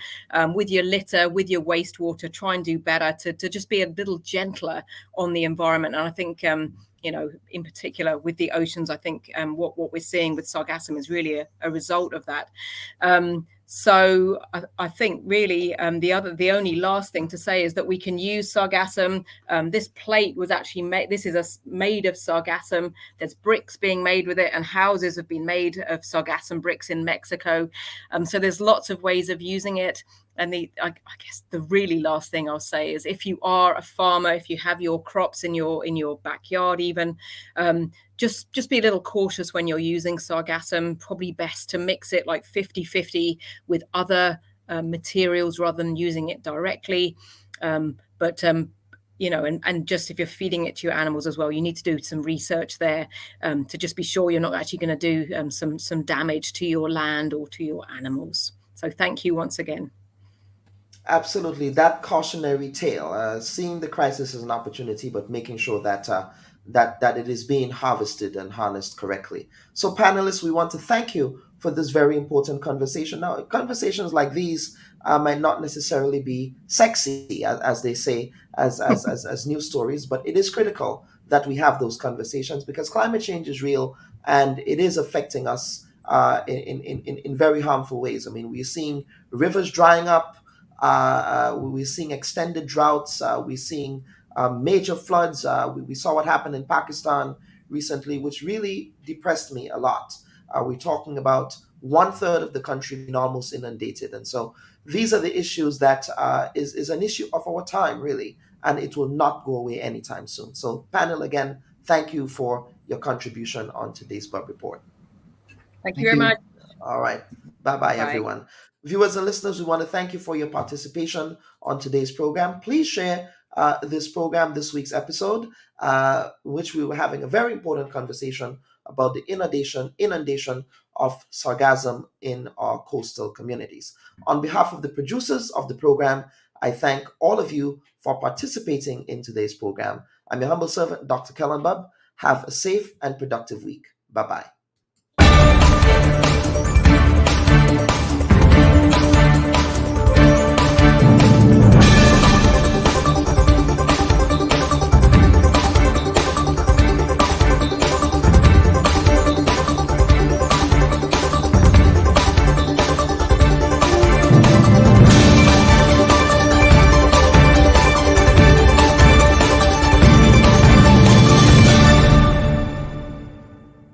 with your litter, with your wastewater. Try and do better to just be a little gentler on the environment. And I think in particular with the oceans, I think what we're seeing with Sargassum is really a result of that. So I think really the only last thing to say is that we can use Sargassum. This plate was actually made. This is made of Sargassum. There's bricks being made with it, and houses have been made of Sargassum bricks in Mexico. So there's lots of ways of using it. And I guess the really last thing I'll say is, if you are a farmer, if you have your crops in your backyard, even just be a little cautious when you're using Sargassum. Probably best to mix it like 50-50 with other materials rather than using it directly. And just if you're feeding it to your animals as well, you need to do some research there to just be sure you're not actually going to do some damage to your land or to your animals. So thank you once again. Absolutely. That cautionary tale, seeing the crisis as an opportunity, but making sure that that it is being harvested and harnessed correctly. So panelists, we want to thank you for this very important conversation. Now, conversations like these might not necessarily be sexy, as they say, as news stories, but it is critical that we have those conversations, because climate change is real and it is affecting us in very harmful ways. I mean, we're seeing rivers drying up. We're seeing extended droughts. We're seeing major floods. We saw what happened in Pakistan recently, which really depressed me a lot. We're talking about 1/3 of the country being almost inundated. And so these are the issues that is an issue of our time, really, and it will not go away anytime soon. So panel, again, thank you for your contribution on today's Bubb Report. Thank you very much. All right. Bye-bye, everyone. Viewers and listeners, we want to thank you for your participation on today's program. Please share this program, this week's episode, which we were having a very important conversation about the inundation of sargassum in our coastal communities. On behalf of the producers of the program, I thank all of you for participating in today's program. I'm your humble servant, Dr. Kellen Bubb. Have a safe and productive week. Bye-bye.